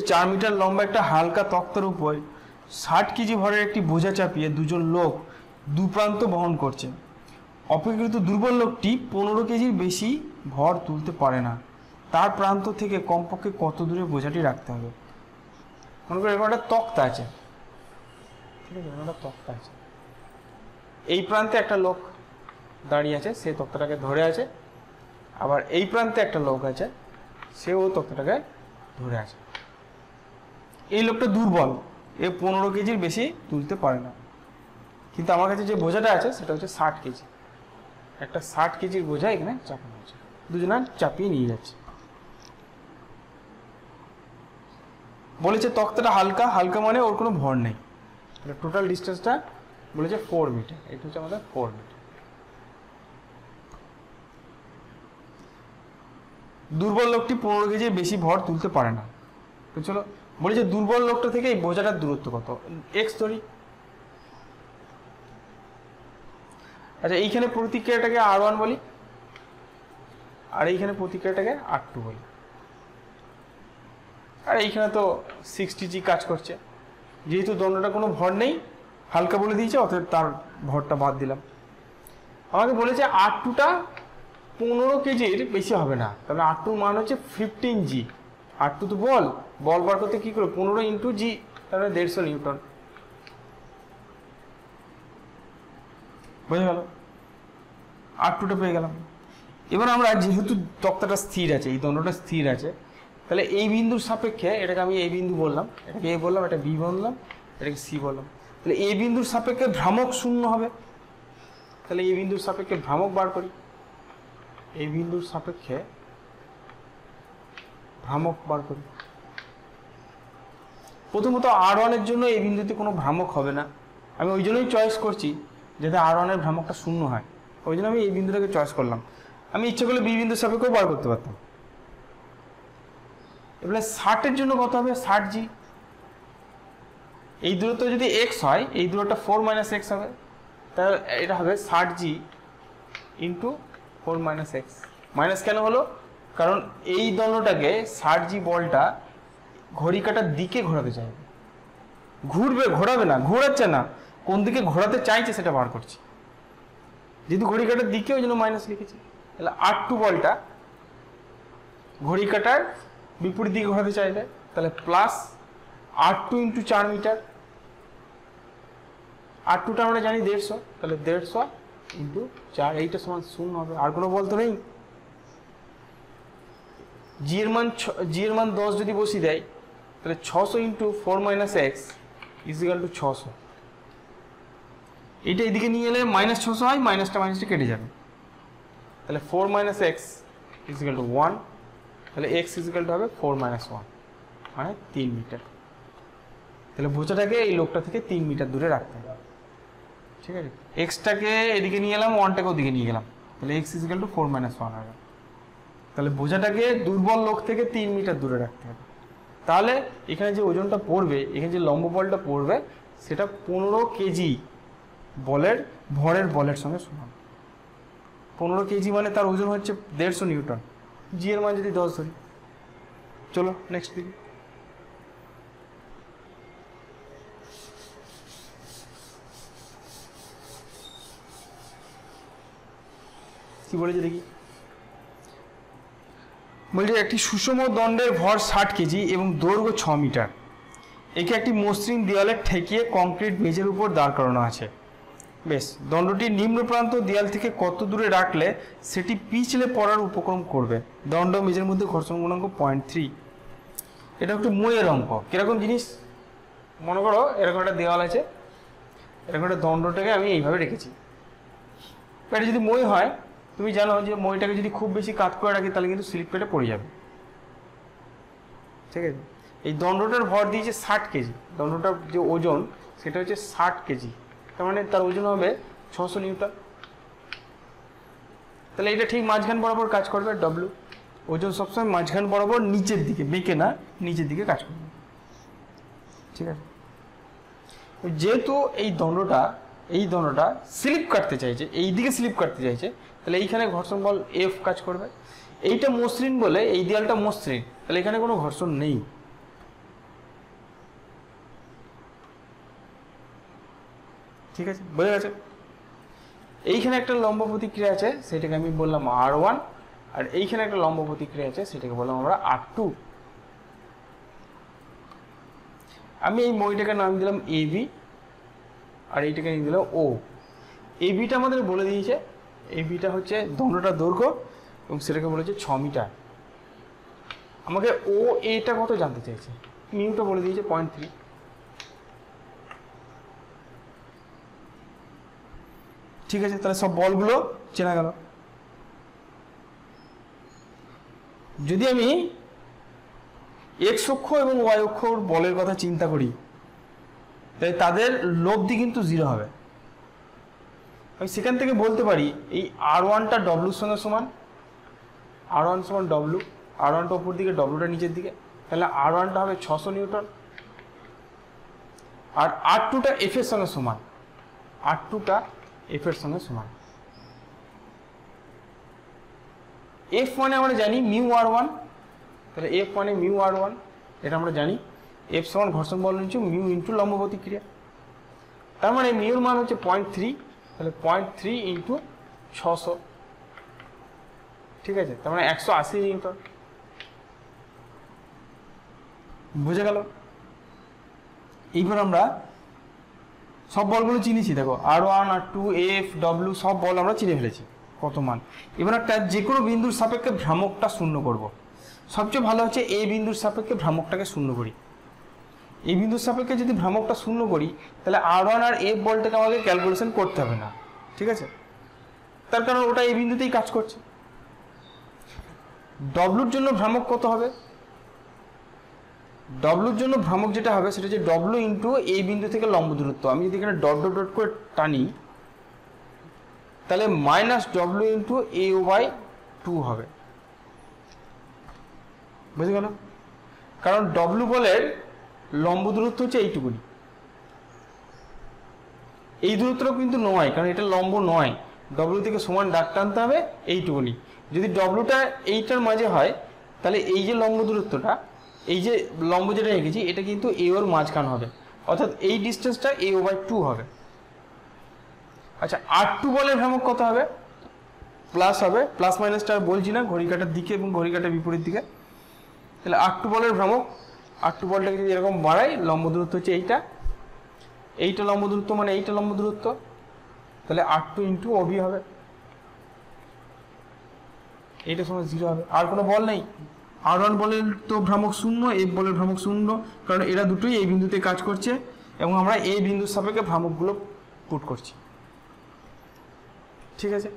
4 মিটার লম্বা একটা হালকা তক্তার উপর 60 কেজি ভরের একটি বোঝা চাপিয়ে দুজন লোক দুপ্রান্ত বহন করছে। অপেক্ষাকৃত দুর্বল লোকটি 15 কেজির বেশি ভর তুলতে পারে না। তার প্রান্ত থেকে কমপক্ষে কত দূরে বোঝাটি রাখতে হবে? মনে করি এরকম একটা তক্তা আছে, ঠিক আছে, একটা তক্তা আছে, এই প্রান্তে একটা লোক দাঁড়িয়ে আছে, সে তক্তাটাকে ধরে আছে, আবার এই প্রান্তে একটা লোক আছে, সেও তক্তাটাকে ধরে আছে। এই লোকটা দুর্বল, এ 15 কেজির বেশি তুলতে পারে না, কিন্তু আমার কাছে যে বোঝাটা আছে সেটা হচ্ছে 60 কেজি। একটা 60 কেজির বোঝা এখানে চাপানো হচ্ছে, দুজনা চাপিয়ে নিয়ে যাচ্ছে। বলেছে তক্তাটা হালকা, হালকা মানে ওর কোনো ভর নেই। টোটাল ডিস্টেন্সটা বলেছে 4 মিটার, এটা হচ্ছে আমাদের 4 মিটার। দুর্বল লোকটি 15 কেজির বেশি ভর তুলতে পারে না। তো চলো বলেছে দুর্বল লোকটা থেকে এই বোঝাটার দূরত্ব কত, x ধরি। আচ্ছা, এইখানে প্রতিক্রিয়াটাকে R1 বলি, আর এইখানে প্রতিক্রিয়াটাকে R2 বলি, আর এইখানে তো 60G কাজ করছে। যেহেতু দণ্ডটা কোনো ভর নেই, হালকা বলে দিয়েছে, অতএব তার ভরটা বাদ দিলাম। আমাকে বলেছে R2টা 15 কেজির বেশি হবে না, তাহলে R2 মান হচ্ছে 15G। R2 তো বল বার করতে কি করে, 15 ইন্টু G, তাহলে 150 নিউটন। বুঝে গেল? R2টা পেয়ে গেলাম। এবার আমরা যেহেতু তক্তাটা স্থির আছে, এই দণ্ডটা স্থির আছে, তাহলে এই বিন্দুর সাপেক্ষে এটাকে আমি এই বিন্দু বললাম, এটাকে A বললাম, এটা B বললাম, এটাকে C বললাম। তাহলে এই বিন্দুর সাপেক্ষে ভ্রামক 0 হবে। তাহলে এই বিন্দুর সাপেক্ষে ভ্রামক বার করি। এই বিন্দুর সাপেক্ষে ভ্রামক বার করি। প্রথমত R1 এর জন্য এই বিন্দুতে কোনো ভ্রামক হবে না, আমি ওই জন্যই চয়েস করছি যাতে R1 এর ভ্রামকটা 0 হয়, ওই জন্য আমি এই বিন্দুটাকে চয়েস করলাম। আমি ইচ্ছে করলে B বিন্দুর সাপেক্ষেও বার করতে পারতাম। এবারে 60 এর জন্য কত হবে, 60G। এই দূরত্ব যদি x হয়, এই দূরত্বটা 4 - x হবে, তাহলে এটা হবে 60G ইন্টু 4 - x। মাইনাস কেন হলো, কারণ এই দণ্ডটাকে 60G বলটা ঘড়ি কাঁটার দিকে ঘোরাতে চাইবে, ঘোরাবে না, ঘোরাচ্ছে না, কোন দিকে ঘোরাতে চাইছে সেটা বার করছি। যেহেতু ঘড়ি কাঁটার দিকে, ওই জন্য মাইনাস লিখেছি। তাহলে R2 বলটা ঘড়ি কাঁটার বিপরীত দিকে ঘোরাতে চাইলে, তাহলে প্লাস R2 ইন্টু 4 মিটার। R2টা আমরা জানি 150, তাহলে 150 ইন্টু 4, এইটা সমান 0 হবে। আর কোনো বল তো নেই। জি এর মান 10 যদি বসিয়ে দেয়, তাহলে 600 ইন্টু 4 - x ইজিক্যাল টু 600। এইটা এদিকে নিয়ে এলে -600 হয়, মাইনাসটা কেটে যাবে, তাহলে 4 - x ইজিক্যাল টু 1, তাহলে x ইজিক্যাল টু হবে 4 - 1, মানে 3 মিটার। তাহলে বোঝাটাকে এই লোকটা থেকে 3 মিটার দূরে রাখতে হবে। ঠিক আছে, এক্সটাকে এদিকে নিয়ে এলাম, 1টাকে ওদিকে নিয়ে গেলাম, তাহলে x ইকুয়াল টু 4 - 1 হবে। তাহলে বোঝাটাকে দুর্বল লোক থেকে 3 মিটার দূরে রাখতে হবে। তাহলে এখানে যে ওজনটা পড়বে, এখানে যে লম্ব বলটা পড়বে সেটা 15 কেজি ভরের বলের সঙ্গে সমান। 15 কেজি মানে তার ওজন হচ্ছে 150 নিউটন। জি এর মান যদি 10 ধরি। চলো নেক্সট দিকে। কি বলেছে দেখি, বলছে একটি সুষম দণ্ডের ভর 60 কেজি এবং দৈর্ঘ্য 6 মিটার। একে একটি মসৃণ দেওয়ালে ঠেকিয়ে কংক্রিট মেঝের উপর দাঁড় করানো আছে। বেশ, দণ্ডটি নিম্ন প্রান্ত দেয়াল থেকে কত দূরে রাখলে সেটি পিছলে পড়ার উপক্রম করবে? দণ্ড মেঝের মধ্যে ঘর্ষণ গুণাঙ্ক 0.3। এটা একটু মইয়ের অঙ্ক। কিরকম জিনিস, মনে করো এরকম একটা দেওয়াল আছে, এরকম একটা দণ্ডটাকে আমি এইভাবে রেখেছি। এটা যদি মই হয়, তুমি জানো যে মইটাকে যদি খুব বেশি কাত করে রাখি তাহলে কিন্তু স্লিপ কেটে পড়ে যাবে। ঠিক আছে, এই দণ্ডটার ভর দিয়েছে 60 কেজি। দণ্ডটার যে ওজন সেটা হচ্ছে 60 কেজি, তার মানে তার ওজন হবে 600 নিউটন। তাহলে এটা ঠিক মাঝখান বরাবর কাজ করবে। ডব্লিউ ওজন সবসময় মাঝখান বরাবর নিচের দিকে, বেঁকে না, নিচের দিকে কাজ করবে। ঠিক আছে, যেহেতু এই দণ্ডটা স্লিপ কাটতে চাইছে, এই দিকে স্লিপ কাটতে চাইছে, তাহলে এইখানে ঘর্ষণ বল এফ কাজ করবে। এইটা মসৃণ বলে এই দেয়ালটা মসৃণ, তাহলে এখানে কোনো ঘর্ষণ নেই। ঠিক আছে, বোঝা গেছে? এইখানে একটা লম্ব প্রতিক্রিয়া আছে, সেটাকে আমি বললাম R1, আর এইখানে একটা লম্ব প্রতিক্রিয়া আছে, সেটাকে বললাম আমরা R2। আমি এই মইটাকে নাম দিলাম AB, আর এইটাকে নিয়ে দিলাম O। ABটা আমাদের বলে দিয়েছে, ABটা হচ্ছে দণ্ডটার দৈর্ঘ্য এবং সেটাকে বলেছে 6 মিটার। আমাকে OA-টা কত জানতে চাইছে, মিউটা বলে দিয়েছে 0.3। ঠিক আছে, তাহলে সব বলগুলো চেনা গেল। যদি আমি x অক্ষ এবং y অক্ষর বলের কথা চিন্তা করি, তাই তাদের লব্ধি কিন্তু 0 হবে। আমি সেখান থেকে বলতে পারি এই R1টা ডব্লুর সঙ্গে সমান, R1 সমান ডব্লু, R1টা উপর দিকে, ডব্লুটা নিচের দিকে, তাহলে R1টা হবে 600 নিউটন। আর R2টা F এর সঙ্গে সমান, R2টা F এর সঙ্গে সমান। F মানে আমরা জানি মিউ R1, তাহলে F মানে মিউ R1, এটা আমরা জানি। F সমান ঘর্ষণ বল নিচ্ছি মিউ ইন্টু লম্ব প্রতিক্রিয়া, তার মানে মিউর মান হচ্ছে 0.3, তাহলে 0.3 ইন্টু 600। ঠিক আছে, তার মানে 180 নিউটন। বুঝে গেল? এইবার আমরা সব বলগুলো চিনেছি। দেখো R1, R2, F, W সব বল আমরা চিনে ফেলেছি কত মান। এবার একটা যে কোনো বিন্দুর সাপেক্ষে ভ্রামকটা শূন্য করব। সবচেয়ে ভালো হচ্ছে A বিন্দুর সাপেক্ষে ভ্রামকটাকে শূন্য করি। এই বিন্দুর সাপেক্ষে যদি ভ্রামকটা শূন্য করি, তাহলে R1 আর F বলটাকে আমাকে ক্যালকুলেশন করতে হবে না। ঠিক আছে, তার কারণ ওটা এই বিন্দুতেই কাজ করছে। ডব্লুর জন্য ভ্রামক কত হবে? ডব্লুর জন্য ভ্রামক যেটা হবে সেটা হচ্ছে ডব্লু ইন্টু এই বিন্দু থেকে লম্ব দূরত্ব। আমি যদি এখানে ডট ডট ডট করে টানি, তাহলে মাইনাস ডব্লু ইন্টু A/2 হবে। বুঝে গেল? কারণ ডব্লু বলের লম্ব দূরত্ব হচ্ছে এইটুকুনি, এই দূরত্বটা কিন্তু নয়, কারণ এটা লম্ব নয়। ডব্লু থেকে সমান দাগ টানতে হবে এইটুকুনি। যদি ডব্লুটা এইটার মাঝে হয়, তাহলে এই যে লম্ব দূরত্বটা, এই যে লম্ব যেটা রেখেছি, এটা কিন্তু A ওর মাঝখান হবে, অর্থাৎ এই ডিস্টেন্সটা A/2 হবে। আচ্ছা, R2 বলের ভ্রামক কত হবে? প্লাস হবে, প্লাস মাইনাসটা বলছি না, ঘড়ি কাটার দিকে এবং ঘড়ি কাটার বিপরীত দিকে। তাহলে R2 বলের ভ্রামক, R2 বলটাকে যদি এরকম বাড়াই, লম্ব দূরত্ব হচ্ছে এইটা লম্ব দূরত্ব মানে এইটা লম্ব দূরত্ব, তাহলে R2 ইন্টু OB হবে। এইটা সময় 0 হবে, আর কোনো বল নেই। R1 বলের তো ভ্রামক 0, F বলের ভ্রামক 0, কারণ এরা দুটোই এই বিন্দুতে কাজ করছে এবং আমরা এই বিন্দুর সাপেক্ষে ভ্রামকগুলো পুট করছি। ঠিক আছে,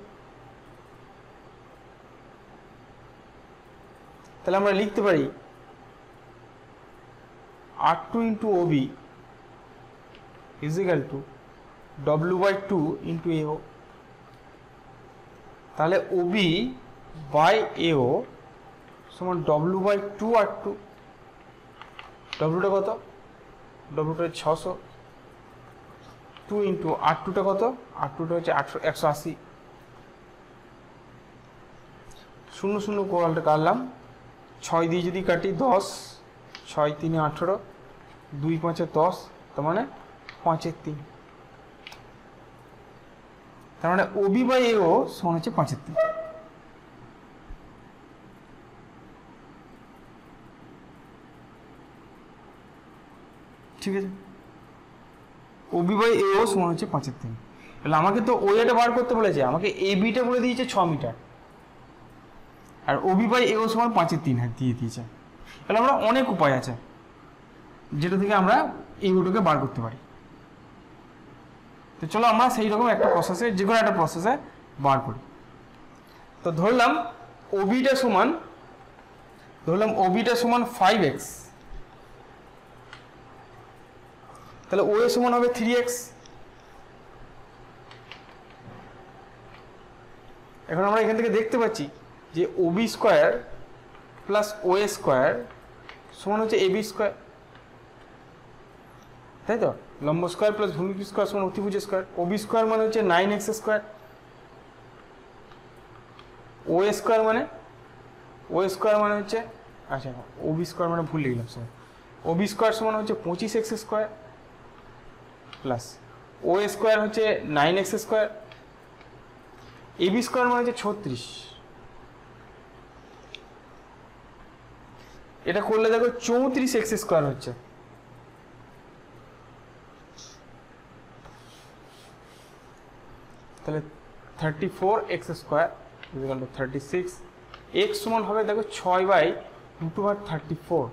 তাহলে আমরা লিখতে পারি R2 into OB is equal to W/2 into AO। তাহলে ওবি বাই এও সমান ডব্লু বাই 2r2। ডব্লুটা কত? ডব্লুটা 600, 2 ইন্টু r2টা কত? r2টা হচ্ছে 180। 0 0 কোয়ালটা কাটলাম, 6 দিয়ে যদি কাটি 10, 6 3 18, 2 5 10, তার মানে 5 3। তার মানে ওবি বাই এও সমান হচ্ছে 5 3। ঠিক আছে, ওবি বাই এও সমান হচ্ছে 5 3। তাহলে আমাকে তো ওয়েটা বার করতে বলেছে, আমাকে এ বিটা বলে দিয়েছে 6 মিটার, আর ওবি বাই এও সমান 5 3 দিয়ে দিয়েছে। তাহলে আমরা অনেক উপায় আছে যেটা থেকে আমরা এই ওটাকে বার করতে পারি। তো চলো আমরা সেই রকম একটা প্রসেসে, যে কোনো একটা প্রসেসে বার করি। তো ধরলাম ওবিটা সমান 5x, তাহলে ও এর সমান হবে 3x। এখন আমরা এখান থেকে দেখতে পাচ্ছি যে ওবি স্কোয়ার প্লাস ও এ স্কোয়ার সমান হচ্ছে এবি স্কোয়ার, তাই তো? লম্ব স্কোয়ার প্লাস ভূমিক স্কোয়ার সমান অতিভুজ স্কোয়ার। ওবি স্কোয়ার মানে হচ্ছে 9x স্কোয়ার, ও এ স্কোয়ার মানে হচ্ছে, আচ্ছা ওবি স্কোয়ার মানে ভুল লিখলাম স্যার, ওবি স্কোয়ার সমান হচ্ছে 25x স্কোয়ার প্লাস ও এ স্কোয়ার হচ্ছে 9x স্কোয়ার, এবি স্কোয়ার মানে হচ্ছে 36। এটা করলে দেখো 34x স্কোয়ার হচ্ছে। তাহলে 34x square equal to 36। x সমান হবে দেখো 6/√34।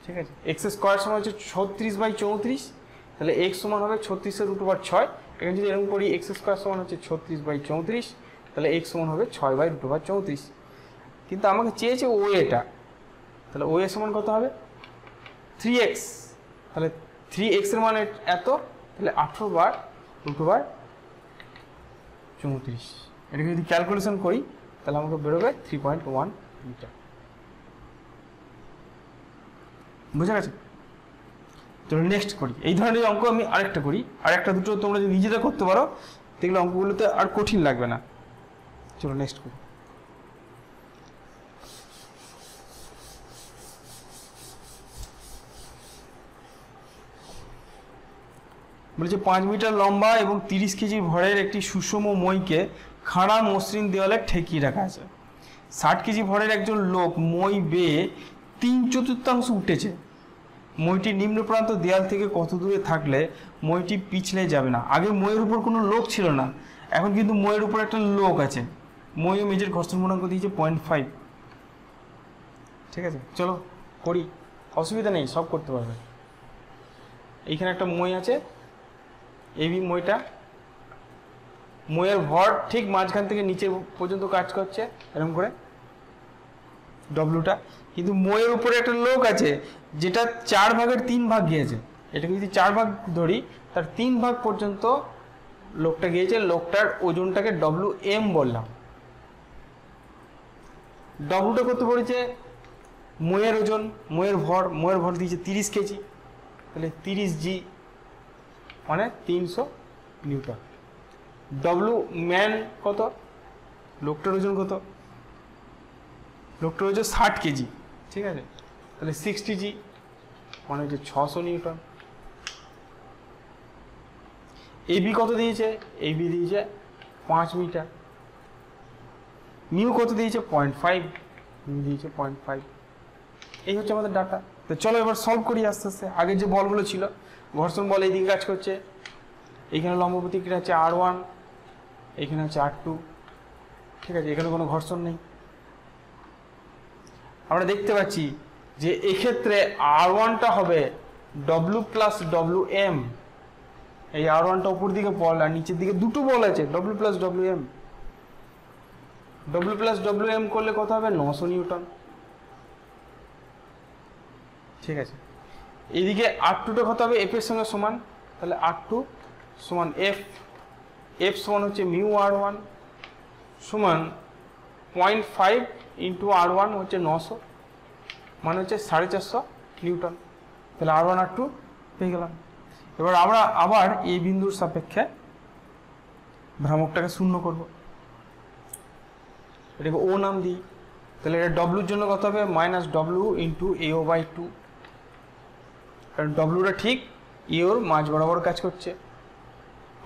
ঠিক আছে, x স্কোয়ার সমান হচ্ছে 36/34, তাহলে x সমান হবে 36/√6। এখানে যদি এরকম করি x স্কোয়ার সমান হচ্ছে 36/34, তাহলে x সমান হবে 6/√34। কিন্তু আমাকে চেয়েছে ও এটা, তাহলে ও এর সমান কত হবে? 3x। তাহলে 3x এর মান এত, তাহলে 18/√34। এটাকে যদি ক্যালকুলেশন করি তাহলে আমাকে বেরোবে 3.1 মিটার। বুঝা গেছে? চলো নেক্সট করি। এই ধরনের অঙ্ক আমি আরেকটা করি, আরেকটা দুটো তোমরা যদি নিজেরা করতে পারো দেখলে অঙ্কগুলোতে আর কঠিন লাগবে না। চলো নেক্সট করি। বলেছে 5 মিটার লম্বা এবং 30 কেজি ভরের একটি সুষম মইকে খাড়া মসৃণ দেওয়ালে ঠেকিয়ে রাখা আছে। 60 কেজি ভরের একজন লোক মই বেয়ে 3/4 উঠেছে। মইটি নিম্ন প্রান্ত দেয়াল থেকে কত দূরে থাকলে মইটি পিছলে যাবে না? আগে মইয়ের উপর কোনো লোক ছিল না, এখন কিন্তু মইয়ের উপর একটা লোক আছে। মই ও মেজের ঘর্ষণ গুণাঙ্ক দিয়েছে 0.5। ঠিক আছে, চলো করি, অসুবিধা নেই, সব করতে পারবে। এইখানে একটা মই আছে, এবি মইটা, মইয়ের ভর ঠিক মাঝখান থেকে নিচে পর্যন্ত কাজ করছে এরকম করে ডব্লুটা, কিন্তু মইয়ের উপরে একটা লোক আছে যেটা 4/3 ভাগ গিয়েছে। এটাকে যদি 4 ভাগ ধরি তার 3 ভাগ পর্যন্ত লোকটা গিয়েছে। লোকটার ওজনটাকে WM বললাম। ডব্লুটা কত পড়েছে? মইয়ের ওজন, মইয়ের ভর দিয়েছে 30 কেজি, তাহলে 30G মানে 300 নিউটন। ডব্লু ম্যান কত? লোকটার ওজন কত? লোকটার ওজন 60 কেজি, ঠিক আছে, তাহলে 60G মানে হচ্ছে 600 নিউটন। এবি কত দিয়েছে? এবি দিয়েছে 5 মিটার। মিউ কত দিয়েছে? 0.5, মিউ দিয়েছে 0.5। এই হচ্ছে আমাদের ডাটা। তো চলো এবার সলভ করি আস্তে আস্তে। আগের যে বলগুলো ছিল, ঘর্ষণ বল এইদিকে কাজ করছে, এইখানে লম্ব প্রতিক্রিয়া হচ্ছে R1, এইখানে হচ্ছে R2, ঠিক আছে, এখানে কোনো ঘর্ষণ নেই। আমরা দেখতে পাচ্ছি যে এক্ষেত্রে R1টা হবে W প্লাস WM। এই R1টা উপর দিকে বল আর নিচের দিকে দুটো বল আছে, W plus WM। W plus WM করলে কত হবে? 900 নিউটন। ঠিক আছে, এইদিকে R2টা কত হবে? F এর সঙ্গে সমান, তাহলে R2 সমান F এফ সমান হচ্ছে মিউ আর ওয়ান সমান 0.5 ইন্টু আর ওয়ান হচ্ছে 900, মানে হচ্ছে 450 নিউটন। তাহলে আর ওয়ান আর টু পেয়ে গেলাম। এবার আমরা আবার এই বিন্দুর সাপেক্ষে ভ্রামকটাকে শূন্য করব, এটাকে ও নাম দিই। তাহলে এটা ডব্লুর জন্য কত হবে, মাইনাস ডব্লু ইন্টু এও বাই টু, কারণ ডব্লুটা ঠিক এওর মাঝ বরাবর কাজ করছে।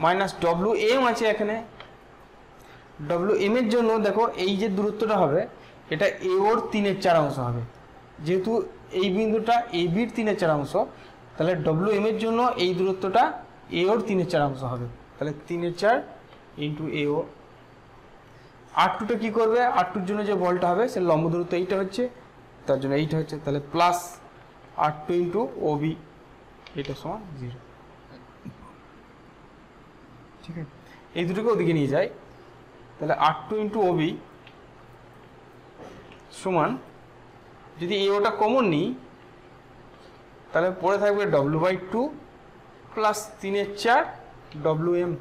মাইনাস ডব্লু এম আছে এখানে, ডব্লু এম এর জন্য দেখো এই যে দূরত্বটা হবে এটা এওর 3/4 অংশ হবে, যেহেতু এই বিন্দুটা এ বির 3/4 অংশ, তাহলে ডব্লু এম এর জন্য এই দূরত্বটা এওর 3/4 অংশ হবে। তাহলে 3/4 ইন্টু এও। আর টুটা কী করবে, আর টুর জন্য যে বলটা হবে সে লম্ব দূরত্ব এইটা হচ্ছে, তার জন্য এইটা হচ্ছে, তাহলে প্লাস আর টু ইন্টু ও বি, এটা সমান 0। ঠিক আছে, এই দুটোকে ওদিকে নিয়ে যায়, তাহলে R two into O B সমান, যদি এওটা কমন নিই তাহলে পরে থাকবে W by two plus 3/4 W M.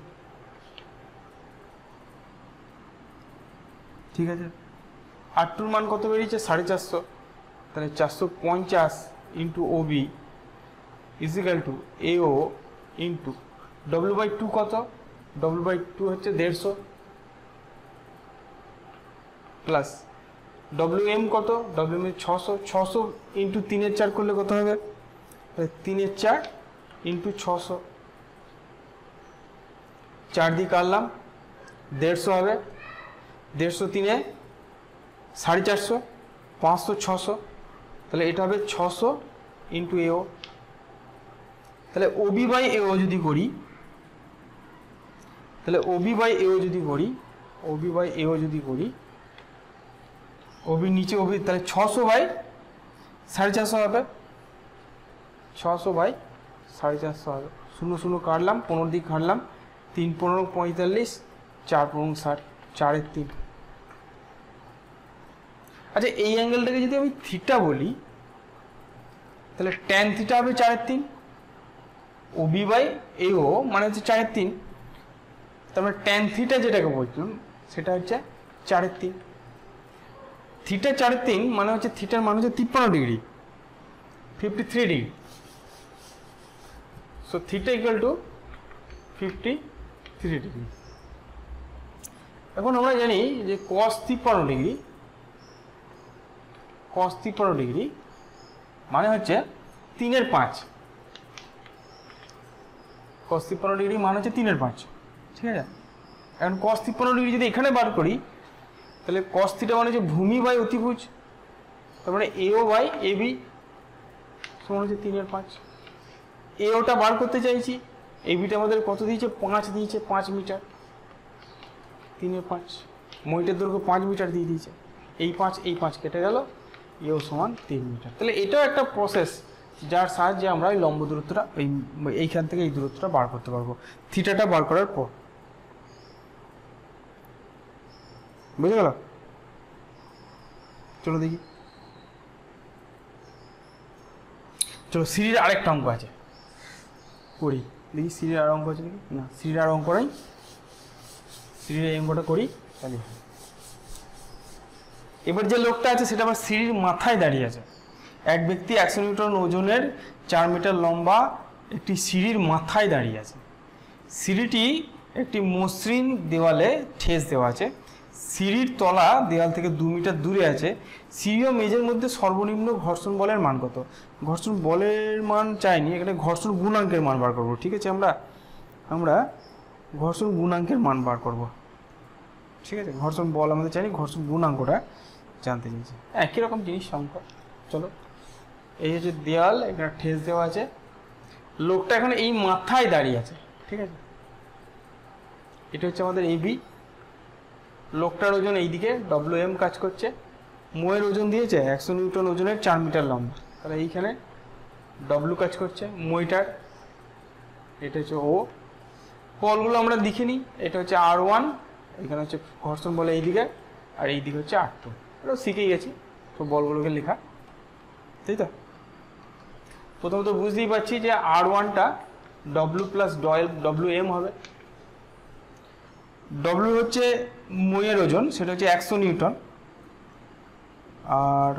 ঠিক আছে, আর টুর মান কত বেরিয়েছে 450, তাহলে 450 into O B is equal two এও ইন্টু ডব্লু বাই টু কত, ডব্লু বাই টু হচ্ছে 150 প্লাস ডব্লিউ এম কত, ডব্লিউ এম 600 ইন্টু 3/4 করলে কত হবে, 3/4 ইন্টু 600, 4 দিয়ে কাটলাম 150 হবে, 150 3 450, 500 600, তাহলে এটা হবে 600 ইন্টু এও। তাহলে ওবি বাই এও যদি করি, তাহলে ওবি বাই এও যদি করি, ওবি বাই এও যদি করি, ওবির নিচে ওবি, তাহলে 600 বাই 450 হবে, 600 বাই 450 হবে, 0 0 কাটলাম, 15 দিক কাটলাম, 3 15 45, 4 15 60, 4 3। আচ্ছা এই অ্যাঙ্গেলটাকে যদি আমি থিটা বলি তাহলে ট্যান থিটা হবে 4/3, ওবি বাই এও মানে হচ্ছে 4/3, তারপরে ট্যান থিটা যেটাকে বলছিলাম সেটা হচ্ছে 4/3। থিটা 4/3 মানে হচ্ছে থিটার মান হচ্ছে 53 degree, 53 degree. So theta equal to 53 degree. এখন আমরা জানি যে cos 53 ডিগ্রি, cos 53 ডিগ্রি মানে হচ্ছে 3/5, cos 53 ডিগ্রি মানে হচ্ছে 3/5। ঠিক আছে, এখন cos 53 ডিগ্রি যদি এখানে বার করি তাহলে cos থিটা মানে হচ্ছে ভূমি বাই অতিভুজ, তার মানে এও বাই এবি সমান হচ্ছে 3/5। এওটা বার করতে চাইছি, এবিটা আমাদের কত দিয়েছে, 5 দিয়েছে, 5 মিটার, 3/5, মইটার দৈর্ঘ্য 5 মিটার দিয়ে দিয়েছে, এই 5 কেটে গেল, এও সমান 3 মিটার। তাহলে এটাও একটা প্রসেস যার সাহায্যে আমরা এই লম্ব দূরত্বটা এইখান থেকে এই দূরত্বটা বার করতে পারবো থিটাটা বার করার পর। বুঝে গেল? চলো দেখি, চলো সিঁড়ির আরেকটা অঙ্ক আছে করি, দেখি সিঁড়ির আর অঙ্ক আছে নাকি না, সিঁড়ির আর অঙ্ক নাই, সিঁড়ির এই অঙ্কটা করি তাহলে। এবার যে লোকটা আছে সেটা আবার সিঁড়ির মাথায় দাঁড়িয়ে আছে, এক ব্যক্তি 100 নিউটন ওজনের 4 মিটার লম্বা একটি সিঁড়ির মাথায় দাঁড়িয়ে আছে। সিঁড়িটি একটি মসৃণ দেওয়ালে ঠেস দেওয়া আছে, সিঁড়ির তলা দেওয়াল থেকে 2 মিটার দূরে আছে। সিঁড়ি ও মেঝের মধ্যে সর্বনিম্ন ঘর্ষণ বলের মান কত? ঘর্ষণ বলের মান চাইনি, এখানে ঘর্ষণ গুণাঙ্কের মান বার করবো। ঠিক আছে, আমরা ঘর্ষণ গুণাঙ্কের মান বার করব। ঠিক আছে, ঘর্ষণ বল আমাদের চাইনি, ঘর্ষণ গুণাঙ্কটা জানতে চাইছি। একই রকম জিনিস অঙ্ক। চলো, এই হচ্ছে দেওয়াল, এখানে ঠেস দেওয়া আছে, লোকটা এখন এই মাথায় দাঁড়িয়ে আছে। ঠিক আছে, এটা হচ্ছে আমাদের এবি, লোকটার ওজন এইদিকে ডব্লিউ এম কাজ করছে, মোয়ের ওজন দিয়েছে 100 নিউটন ওজনের 4 মিটার লম্বা, তাহলে এইখানে ডব্লিউ কাজ করছে, মইটার এটা হচ্ছে ও। বলগুলো আমরা লিখে নিই, এটা হচ্ছে R1, এখানে হচ্ছে ঘর্ষণ বলে এইদিকে, আর এইদিকে হচ্ছে R2। এটা শিখেই গেছি, তো বলগুলোকে লেখা, তাই তো। প্রথমত বুঝতেই পারছি যে R1টা ডব্লিউ প্লাস ডব্লিউ এম হবে, ডব্লিউ হচ্ছে মইয়ের ওজন, সেটা হচ্ছে 100 নিউটন। আর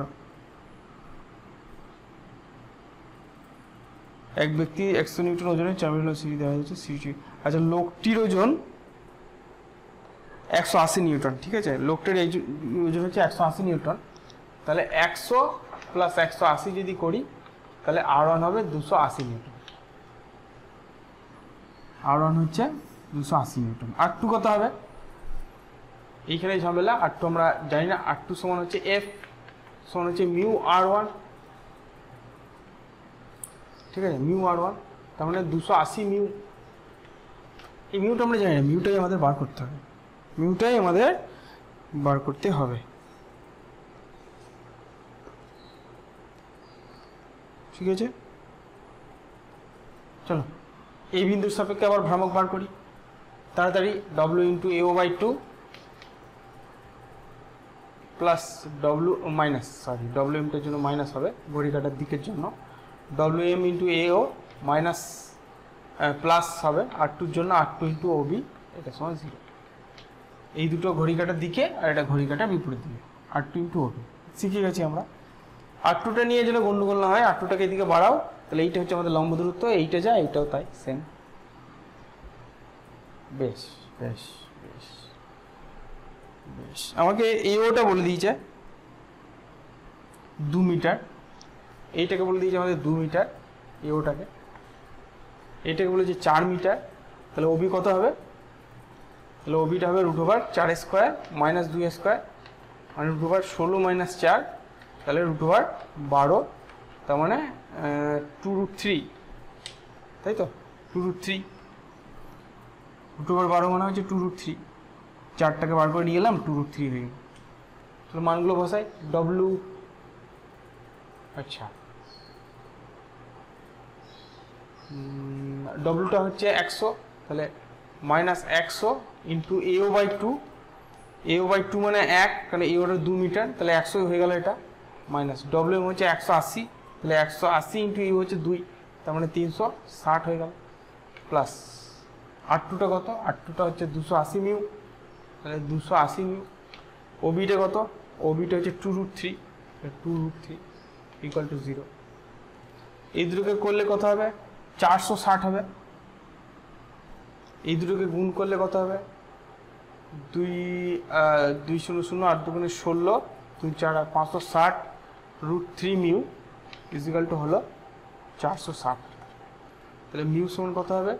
এক ব্যক্তি 100 নিউটন ওজনের 4 মিটার সিঁড়ি দেওয়া যাচ্ছে সিঁড়ি। আচ্ছা, লোকটির ওজন 180 নিউটন, ঠিক আছে। লোকটির এই ওজন হচ্ছে 180 নিউটন, তাহলে 100 প্লাস 180 যদি করি তাহলে R1 হবে 280 নিউটন। R1 হচ্ছে 280 নিউটন। R2 কত হবে? এইখানে ঝামেলা, R2 আমরা জানি না। R2 সমান হচ্ছে F সমান হচ্ছে মিউ R1, ঠিক আছে, মিউ R1, তার মানে 280 মিউ। এই মিউটা আমরা জানি না, মিউটাই আমাদের বার করতে হবে, মিউটাই আমাদের বার করতে হবে, ঠিক আছে। চলো এই বিন্দুর সাপেক্ষে আবার ভ্রামক বার করি তাড়াতাড়ি। W into AO by 2 plus W minus, sorry WMটার জন্য মাইনাস হবে ঘড়ি কাটার দিকের জন্য, WM into AO minus plus হবে R2-র জন্য R2 ইন্টু OB, এটা সমান 0। এই দুটো ঘড়ি কাটার দিকে আর এটা ঘড়ি কাটার বিপরীত দিকে, R2 ইন্টু OB শিখে গেছি আমরা। R2টা নিয়ে যেন গন্ডগোল না হয়, R2টাকে এদিকে বাড়াও, তাহলে এইটা হচ্ছে আমাদের লম্ব দূরত্ব, এইটা যায়, এইটাও তাই সেম। বেশ বেশ বেশ বেশ, আমাকে AOটা বলে দিয়েছে 2 মিটার, এইটাকে বলে দিয়েছে আমাদের 2 মিটার AOটাকে, এইটাকে বলেছে 4 মিটার, তাহলে OB কত হবে? তাহলে OBটা হবে √4 স্কোয়ার মাইনাস 2 স্কোয়ার, মানে √16 মাইনাস 4, তাহলে √12, তার মানে 2√3, তাই তো, 2√3, √12 মানে হচ্ছে 2√3, 4টাকে বার করে নিয়ে এলাম, 2√3 হয়ে গেল। তাহলে মানগুলো বসাই। W, আচ্ছা ডব্লুটা হচ্ছে 100, তাহলে minus 100 into AO by 2, AO by 2 মানে 1, তাহলে AOটা 2 মিটার, তাহলে 100 হয়ে গেল এটা, মাইনাস WM হচ্ছে 180, তাহলে 180 ইন্টু AO হচ্ছে 2, তার মানে 360 হয়ে গেল, প্লাস R2টা কত? R2টা হচ্ছে 280 মিউ, তাহলে 280 মিউ। OBটা কত? OBটা হচ্ছে 2√3, 2√3 ইকুয়াল টু 0। এই দুটোকে করলে কত হবে? 460 হবে। এই দুটোকে গুণ করলে কত হবে? 2 0 0 8 2 16 2 4 560 √3 মিউ ইকুয়াল টু হলো 460। তাহলে মিউ সমান কত হবে?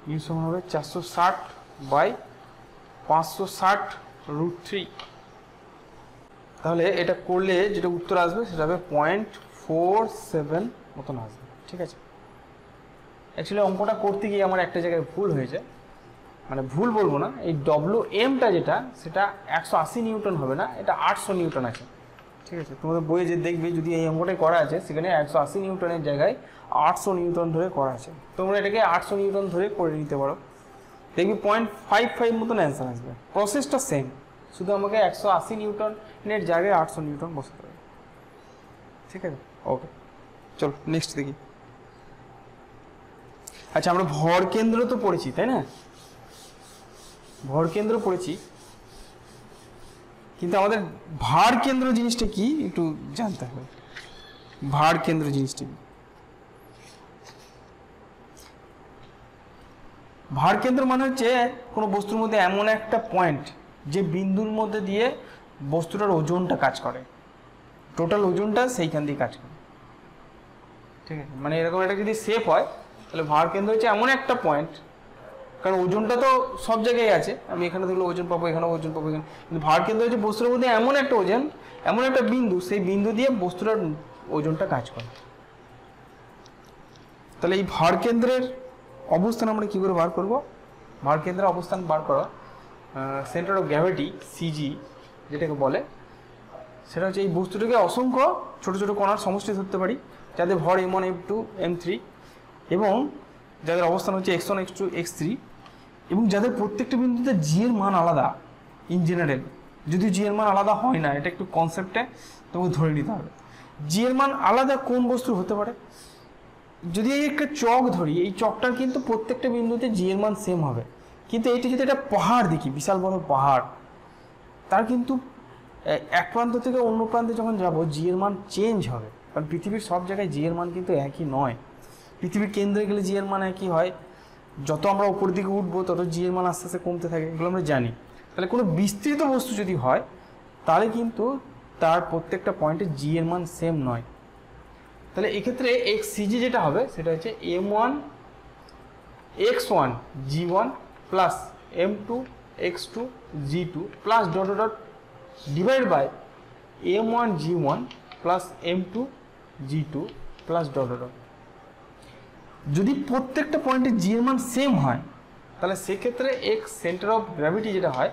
মিউ সমান হবে 460 বাই 560 √3। তাহলে এটা করলে যেটা উত্তর আসবে সেটা হবে 0.47 মতন আসবে, ঠিক আছে। অ্যাকচুয়ালি অঙ্কটা করতে গিয়ে আমার একটা জায়গায় ভুল হয়েছে, মানে ভুল বলবো না, এই WMটা যেটা সেটা 180 নিউটন হবে না, এটা 800 নিউটন আছে, ঠিক আছে। তোমাদের বইয়ে যে দেখবে যদি এই অঙ্কটাই করা আছে সেখানে 180 নিউটনের জায়গায় 800 নিউটন ধরে করা আছে, তোমরা এটাকে 800 নিউটন ধরে করে নিতে পারো, দেখবি 0.55 মতন অ্যান্সার আসবে। প্রসেসটা সেম, শুধু আমাকে 180 নিউটনের জায়গায় 800 নিউটন বসাতে হবে, ঠিক আছে। ওকে, চলো নেক্সট দেখি। আচ্ছা, আমরা ভর কেন্দ্র তো পড়েছি, তাই না? ভর কেন্দ্র পড়েছি, কিন্তু আমাদের ভার কেন্দ্র জিনিসটা কি একটু জানতে হবে। ভার কেন্দ্র জিনিসটা কি? ভার কেন্দ্র মানে হচ্ছে কোনো বস্তুর মধ্যে এমন একটা পয়েন্ট যে বিন্দুর মধ্যে দিয়ে বস্তুটার ওজনটা কাজ করে, টোটাল ওজনটা সেইখান দিয়ে কাজ করে, ঠিক আছে। মানে এরকম একটা যদি শেপ হয় তাহলে ভার কেন্দ্র হচ্ছে এমন একটা পয়েন্ট, কারণ ওজনটা তো সব জায়গায় আছে, আমি এখানে দেখলে ওজন পাবো, এখানে ওজন পাবো, এখানে, কিন্তু ভার কেন্দ্র হচ্ছে বস্তুর মধ্যে এমন একটা ওজন, এমন একটা বিন্দু, সেই বিন্দু দিয়ে বস্তুটার ওজনটা কাজ করে। তাহলে এই ভার কেন্দ্রের অবস্থান আমরা কী করে বার করব? ভার কেন্দ্রের অবস্থান বার করা, সেন্টার অফ গ্র্যাভিটি CG যেটাকে বলে, সেটা হচ্ছে এই বস্তুটাকে অসংখ্য ছোট ছোট কণার সমষ্টি ধরতে পারি, যাদের ভর M1 M2 M3 এবং যাদের অবস্থান হচ্ছে x1 x2 x3, এবং যাদের প্রত্যেকটা বিন্দুতে জি এর মান আলাদা। ইন জেনারেল যদি জি এর মান আলাদা হয় না, এটা একটু কনসেপ্টে তোমাকে ধরে নিতে হবে। জি এর মান আলাদা কোন বস্তুর হতে পারে? যদি এই একটা চক ধরি, এই চকটার কিন্তু প্রত্যেকটা বিন্দুতে জি এর মান সেম হবে, কিন্তু এইটা যদি একটা পাহাড় দেখি, বিশাল বড় পাহাড়, তার কিন্তু এক প্রান্ত থেকে অন্য প্রান্তে যখন যাব জি এর মান চেঞ্জ হবে, কারণ পৃথিবীর সব জায়গায় জি এর মান কিন্তু একই নয়। পৃথিবীর কেন্দ্রে গেলে জি এর মান একই হয়, যত আমরা উপর দিকে উঠবো তত জি এর মান আস্তে আস্তে কমতে থাকে, এগুলো আমরা জানি। তাহলে কোনো বিস্তৃত বস্তু যদি হয় তাহলে কিন্তু তার প্রত্যেকটা পয়েন্টে জি এর মান সেম নয়। তাহলে এক্ষেত্রে এক্স সিজি যেটা হবে সেটা হচ্ছে m1 x1 g1 plus m2 x2 g2 plus dot dot divide by m1 g1 plus m2 g2 plus dot dot. যদি প্রত্যেকটা পয়েন্টে জি এর মান সেম হয় তাহলে সেক্ষেত্রে এক্স সেন্টার অফ গ্র্যাভিটি যেটা হয়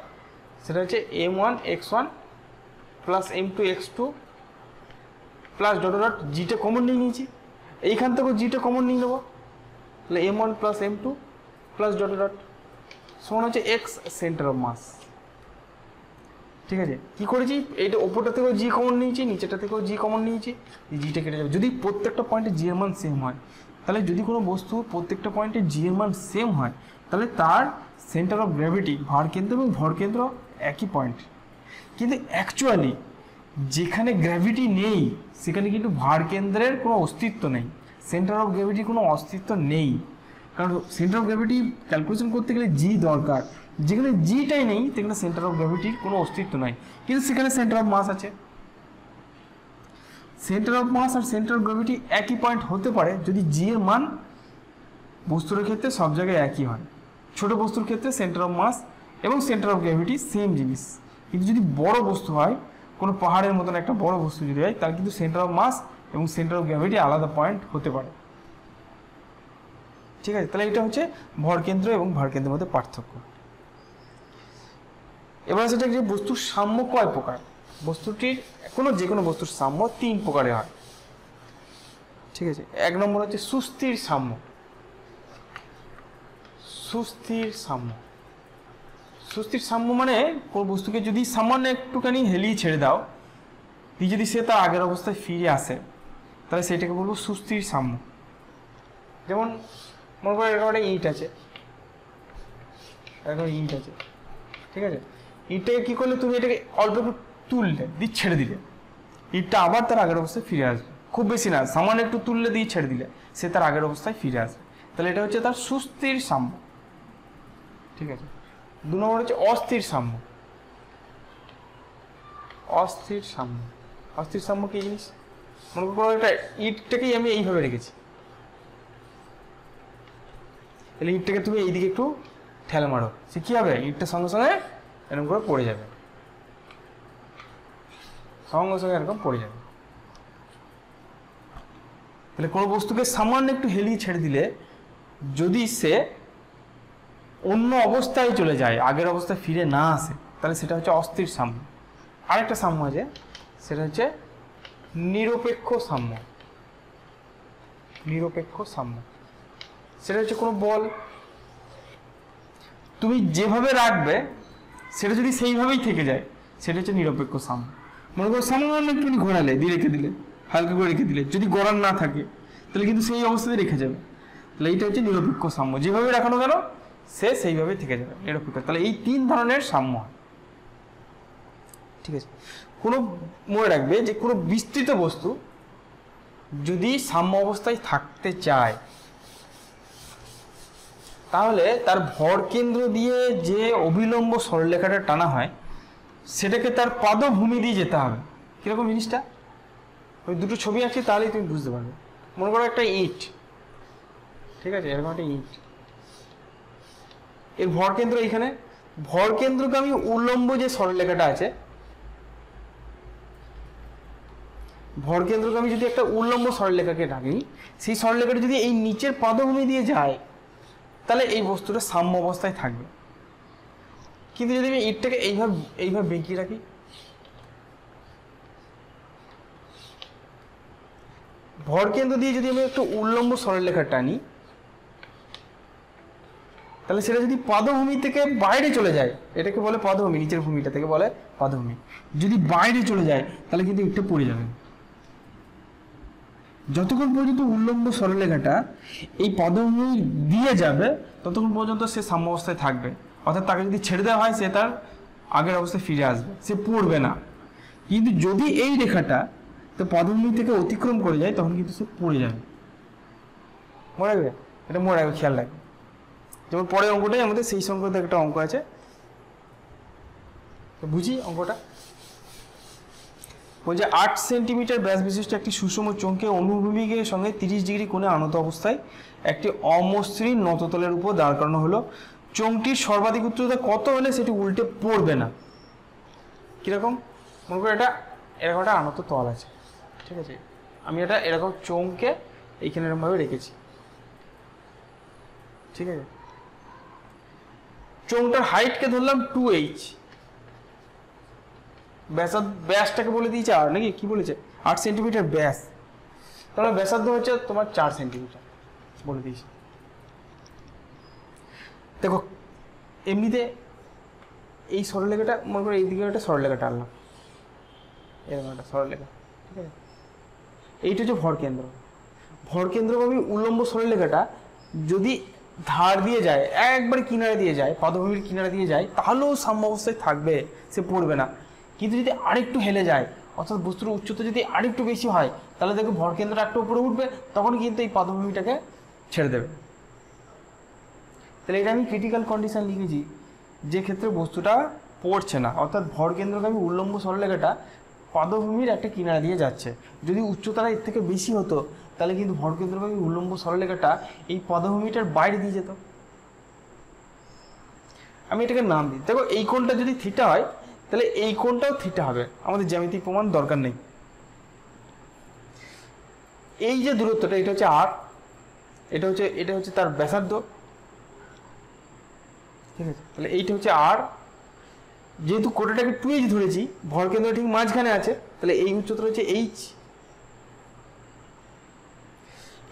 সেটা হচ্ছে m1 x1 plus m2 x2 plus dot dot, zeta common নিয়ে নিয়েছি, এইখান থেকেও জিটা কমন নিয়ে নেবো, তাহলে m1 plus m2 plus dot dot সমান হচ্ছে এক্স সেন্টার অফ মাস। ঠিক আছে, কি করেছি, এইটা ওপরটা থেকেও জি কমন নিয়েছি, নিচেটা থেকেও জি কমন নিয়েছি, জিটা কেটে যাবে। যদি প্রত্যেকটা পয়েন্টে জি এর মান সেম হয়, তাহলে যদি কোনো বস্তু প্রত্যেকটা পয়েন্টে জি এর মান সেম হয় তাহলে তার সেন্টার অফ গ্র্যাভিটি, ভার কেন্দ্র এবং ভর কেন্দ্র একই পয়েন্ট। কিন্তু অ্যাকচুয়ালি যেখানে গ্র্যাভিটি নেই সেখানে কিন্তু ভার কেন্দ্রের কোনো অস্তিত্ব নেই, সেন্টার অফ গ্র্যাভিটির কোনো অস্তিত্ব নেই, কারণ সেন্টার অফ গ্র্যাভিটি ক্যালকুলেশন করতে গেলে জি দরকার। যেখানে জিটাই নেই সেখানে সেন্টার অফ গ্র্যাভিটির কোনো অস্তিত্ব নাই, কিন্তু সেখানে সেন্টার অফ মাস আছে। সেন্টার অফ মাস আর সেন্টার অফ গ্র্যাভিটি একই পয়েন্ট হতে পারে যদি জি এর মান বস্তুর ক্ষেত্রে সব জায়গায় একই হয়। ছোট বস্তুর ক্ষেত্রে সেন্টার অফ মাস এবং সেন্টার অফ গ্র্যাভিটি সেম জিনিস, কিন্তু যদি বড় বস্তু হয়, কোনো পাহাড়ের মতন একটা বড় বস্তু যদি হয়, তার কিন্তু সেন্টার অফ মাস এবং সেন্টার অফ গ্র্যাভিটি আলাদা পয়েন্ট হতে পারে। ঠিক আছে, তাহলে এটা হচ্ছে ভরকেন্দ্র এবং ভরকেন্দ্রের মধ্যে পার্থক্য। এবার সেটা যে বস্তুর সাম্য কয় প্রকার, বস্তুটির যে কোনো বস্তুর সাম্য 3 প্রকারে হয়। ঠিক আছে, 1 নম্বর হচ্ছে সুস্থির সাম্য। সুস্থির সাম্য, সুস্থির সাম্য মানে কোন বস্তুকে যদি সামান্য একটুখানি হেলিয়ে ছেড়ে দাও, যদি সে তার আগের অবস্থায় ফিরে আসে তাহলে সেটাকে বলবো সুস্থির সাম্য। যেমন মনে করো এরকম একটা ইট আছে, ঠিক আছে, ইটটাকে কী করলে তুমি এটাকে অল্প একটু তুললে দিয়ে ছেড়ে দিলে, ইটটা আবার তার আগের অবস্থায় ফিরে আসবে, খুব বেশি না, সামান্য একটু তুললে দিয়ে ছেড়ে দিলে সে তার আগের অবস্থায় ফিরে আসবে, তাহলে এটা হচ্ছে তার সুস্থির সাম্য। ঠিক আছে, 2 নম্বর হচ্ছে অস্থির সাম্য। অস্থির সাম্য, অস্থির সাম্য কি জিনিস, মনে করো একটা ইটটাকেই আমি এইভাবে রেখেছি, তাহলে ইটটাকে তুমি এইদিকে একটু ঠেলা মারো, সে কী হবে, ইটটার সঙ্গে সঙ্গে এরকম করে পড়ে যাবে, সঙ্গে সঙ্গে এরকম পড়ে যাবে। তাহলে কোনো বস্তুকে সামান্য একটু হেলিয়ে ছেড়ে দিলে যদি সে অন্য অবস্থায় চলে যায়, আগের অবস্থায় ফিরে না আসে, তাহলে সেটা হচ্ছে অস্থির সাম্য। আরেকটা সাম্য আছে, সেটা হচ্ছে নিরপেক্ষ সাম্য। নিরপেক্ষ সাম্য সেটা হচ্ছে কোনো বল তুমি যেভাবে রাখবে সেটা যদি সেইভাবেই থেকে যায় সেটা হচ্ছে নিরপেক্ষ সাম্য। মনে করো সামান্য একটুখানি ঘোরালে দিয়ে রেখে দিলে, হালকা করে রেখে দিলে, যদি গড়ার না থাকে তাহলে কিন্তু সেই অবস্থাতে রেখে যাবে, তাহলে এইটা হচ্ছে নিরপেক্ষ সাম্য, যেভাবে রাখানো কেন সে সেইভাবেই থেকে যাবে, নিরপেক্ষ। তাহলে এই 3 ধরনের সাম্য হয়। ঠিক আছে, কোনো মনে রাখবে যে কোনো বিস্তৃত বস্তু যদি সাম্য অবস্থায় থাকতে চায় তাহলে তার ভর কেন্দ্র দিয়ে যে অবিলম্ব সরলরেখাটা টানা হয় সেটাকে তার পাদভূমি দিয়ে যেতে হবে। কীরকম জিনিসটা, ওই দুটো ছবি আঁকি তাহলেই তুমি বুঝতে পারবে। মনে করো একটা ইট, ঠিক আছে, এরকম একটা ইট, এর ভর কেন্দ্র এইখানে, ভর কেন্দ্রকে আমি উল্লম্ব যে সরলরেখাটা আছে, ভর কেন্দ্রকে আমি যদি একটা উল্লম্ব সরলরেখাকে রাখি, সেই সরলরেখাটা যদি এই নিচের পাদভূমি দিয়ে যায় তাহলে এই বস্তুটা সাম্য অবস্থায় থাকবে। কিন্তু যদি আমি ইটটাকে এইভাবে বেঁকিয়ে রাখি, ভর কেন্দ্র দিয়ে যদি আমি একটু উল্লম্ব সরলরেখা টানি তাহলে সেটা যদি পাদভূমি থেকে বাইরে চলে যায়, এটাকে বলে পাদভূমি, নিচের ভূমিটা থেকে বলে পাদভূমি, যদি বাইরে চলে যায় তাহলে কিন্তু ইটটা পড়ে যাবে। যতক্ষণ পর্যন্ত উল্লম্ব সরলরেখাটা এই পদভূমি দিয়ে যাবে ততক্ষণ পর্যন্ত সে সাম্য অবস্থায় থাকবে, অর্থাৎ তাকে যদি ছেড়ে দেওয়া হয় সে তার আগের অবস্থায় ফিরে আসবে, সে পড়বে না। কিন্তু যদি এই রেখাটা তো পদভূমি থেকে অতিক্রম করে যায় তখন কিন্তু সে পড়ে যাবে, মনে রাখবে, এটা মনে রাখবে, খেয়াল রাখবে। যেমন পরের অঙ্কটাই আমাদের সেই সংক্রান্ত একটা অঙ্ক আছে, বুঝি অঙ্কটা। বলছে 8 সেন্টিমিটার ব্যাস বিশিষ্ট একটি সুষম চোঙকে অনুভূমিকের সঙ্গে 30 ডিগ্রি কোণে আনত অবস্থায় একটি অমসৃণ নততলের উপর দাঁড় করানো হলো। চোঙটির সর্বাধিক উচ্চতা কত হলে সেটি উল্টে পড়বে না? কিরকম? মনে করো এটা এরকম একটা আনত তল আছে, ঠিক আছে, আমি এটা এরকম চোঙকে এইখানে এরকমভাবে রেখেছি, ঠিক আছে। চোঙটার হাইটকে ধরলাম 2h, ব্যাসটাকে বলে দিয়েছে আর নাকি কি বলেছে 8 সেন্টিমিটার ব্যাস, তাহলে ব্যাসার্ধ হচ্ছে তোমার 4 সেন্টিমিটার বলে দিয়েছে। দেখো এমনিতে এই সরলরেখাটা মনে করো এইদিকে একটা সরলরেখা টানলাম, এরকম একটা সরলরেখা, ঠিক আছে। এইটা হচ্ছে ভরকেন্দ্র। ভরকেন্দ্রগামী উল্লম্ব সরলরেখাটা যদি ধার দিয়ে যায়, একবার কিনারে দিয়ে যায়, পদভূমির কিনারে দিয়ে যায়, তাহলেও সাম্য অবস্থায় থাকবে, সে পড়বে না। কিন্তু যদি আরেকটু হেলে যায়, অর্থাৎ বস্তুর উচ্চতা যদি আরেকটু বেশি হয়, তাহলে দেখো ভরকেন্দ্রটা একটু উপরে উঠবে, তখন কিন্তু এই পদভূমিটাকে ছেড়ে দেবে। তাহলে এটা আমি ক্রিটিক্যাল কন্ডিশন লিখেছি, যে ক্ষেত্রে বস্তুটা পড়ছে না, অর্থাৎ ভরকেন্দ্রগামী উল্লম্ব সরলরেখাটা পদভূমির একটা কিনারা দিয়ে যাচ্ছে। যদি উচ্চতাটা এর থেকে বেশি হতো তাহলে কিন্তু ভরকেন্দ্রগামী উল্লম্ব সরলরেখাটা এই পদভূমিটার বাইরে দিয়ে যেত। আমি এটাকে নাম দিই, দেখো এই কোণটা যদি থিটা হয় তাহলে এই কোণটাও থিটা হবে, আমাদের জ্যামিতিক প্রমাণ দরকার নেই। এই যে দূরত্বটা এটা হচ্ছে r, এটা হচ্ছে তার ব্যাসার্ধ, ঠিক আছে। তাহলে এইটা হচ্ছে r, যেহেতু কোণটাকে 2h ধরেছি, ভরকেন্দ্র ঠিক মাঝখানে আছে, তাহলে এই উচ্চতা হচ্ছে h।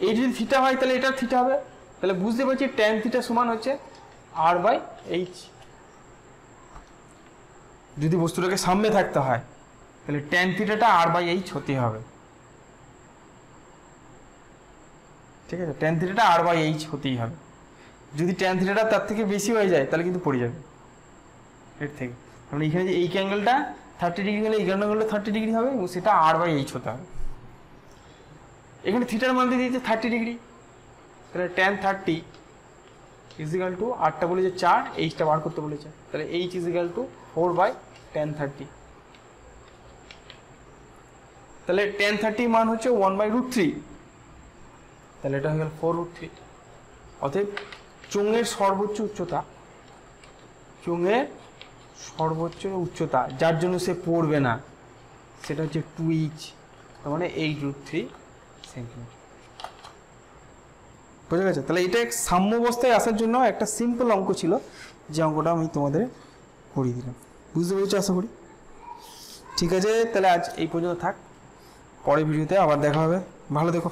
এই যদি থিটা হয় তাহলে এটা থিটা হবে, তাহলে বুঝতে পারছি tan থিটা সমান হচ্ছে r/h। যদি বস্তুটাকে সামনে থাকতে হয় তাহলে tan থিটাটা r/h হতে হবে, ঠিক আছে, tan থিটাটা r/h হতেই হবে। যদি tan থিটাটা তার থেকে বেশি হয়ে যায় তাহলে কিন্তু পড়ে যাবে এর থেকে। মানে এখানে যে এই অ্যাঙ্গেলটা 30 ডিগ্রি হলে এই অ্যাঙ্গেলটা 30 ডিগ্রি হবে এবং সেটা r/h হতে হবে। এখানে থিটার মান দিয়ে দিয়েছে 30 ডিগ্রি, তাহলে tan 30 ইজিক্যাল টু আরটা বলেছে 4, এইচটা বার করতে বলেছে, তাহলে h ইজিক্যাল টু 4/tan 30। তাহলে tan 30 মান হচ্ছে 1/√3, তাহলে এটা হয়ে গেল 4√3। অতএব চোঙের সর্বোচ্চ উচ্চতা যার জন্য সে পড়বে না সেটা হচ্ছে 2h, তার মানে 8√3 সেন্টিমিটার। বুঝে গেছে? তাহলে এটা সাম্য অবস্থায় আসার জন্য একটা সিম্পল অঙ্ক ছিল, যে অঙ্কটা আমি তোমাদের করিয়ে দিলাম। বুঝতে পেরেছো আশা করি? ঠিক আছে, তাহলে আজ এই পর্যন্ত থাক, পরের ভিডিওতে আবার দেখা হবে। ভালো দেখো।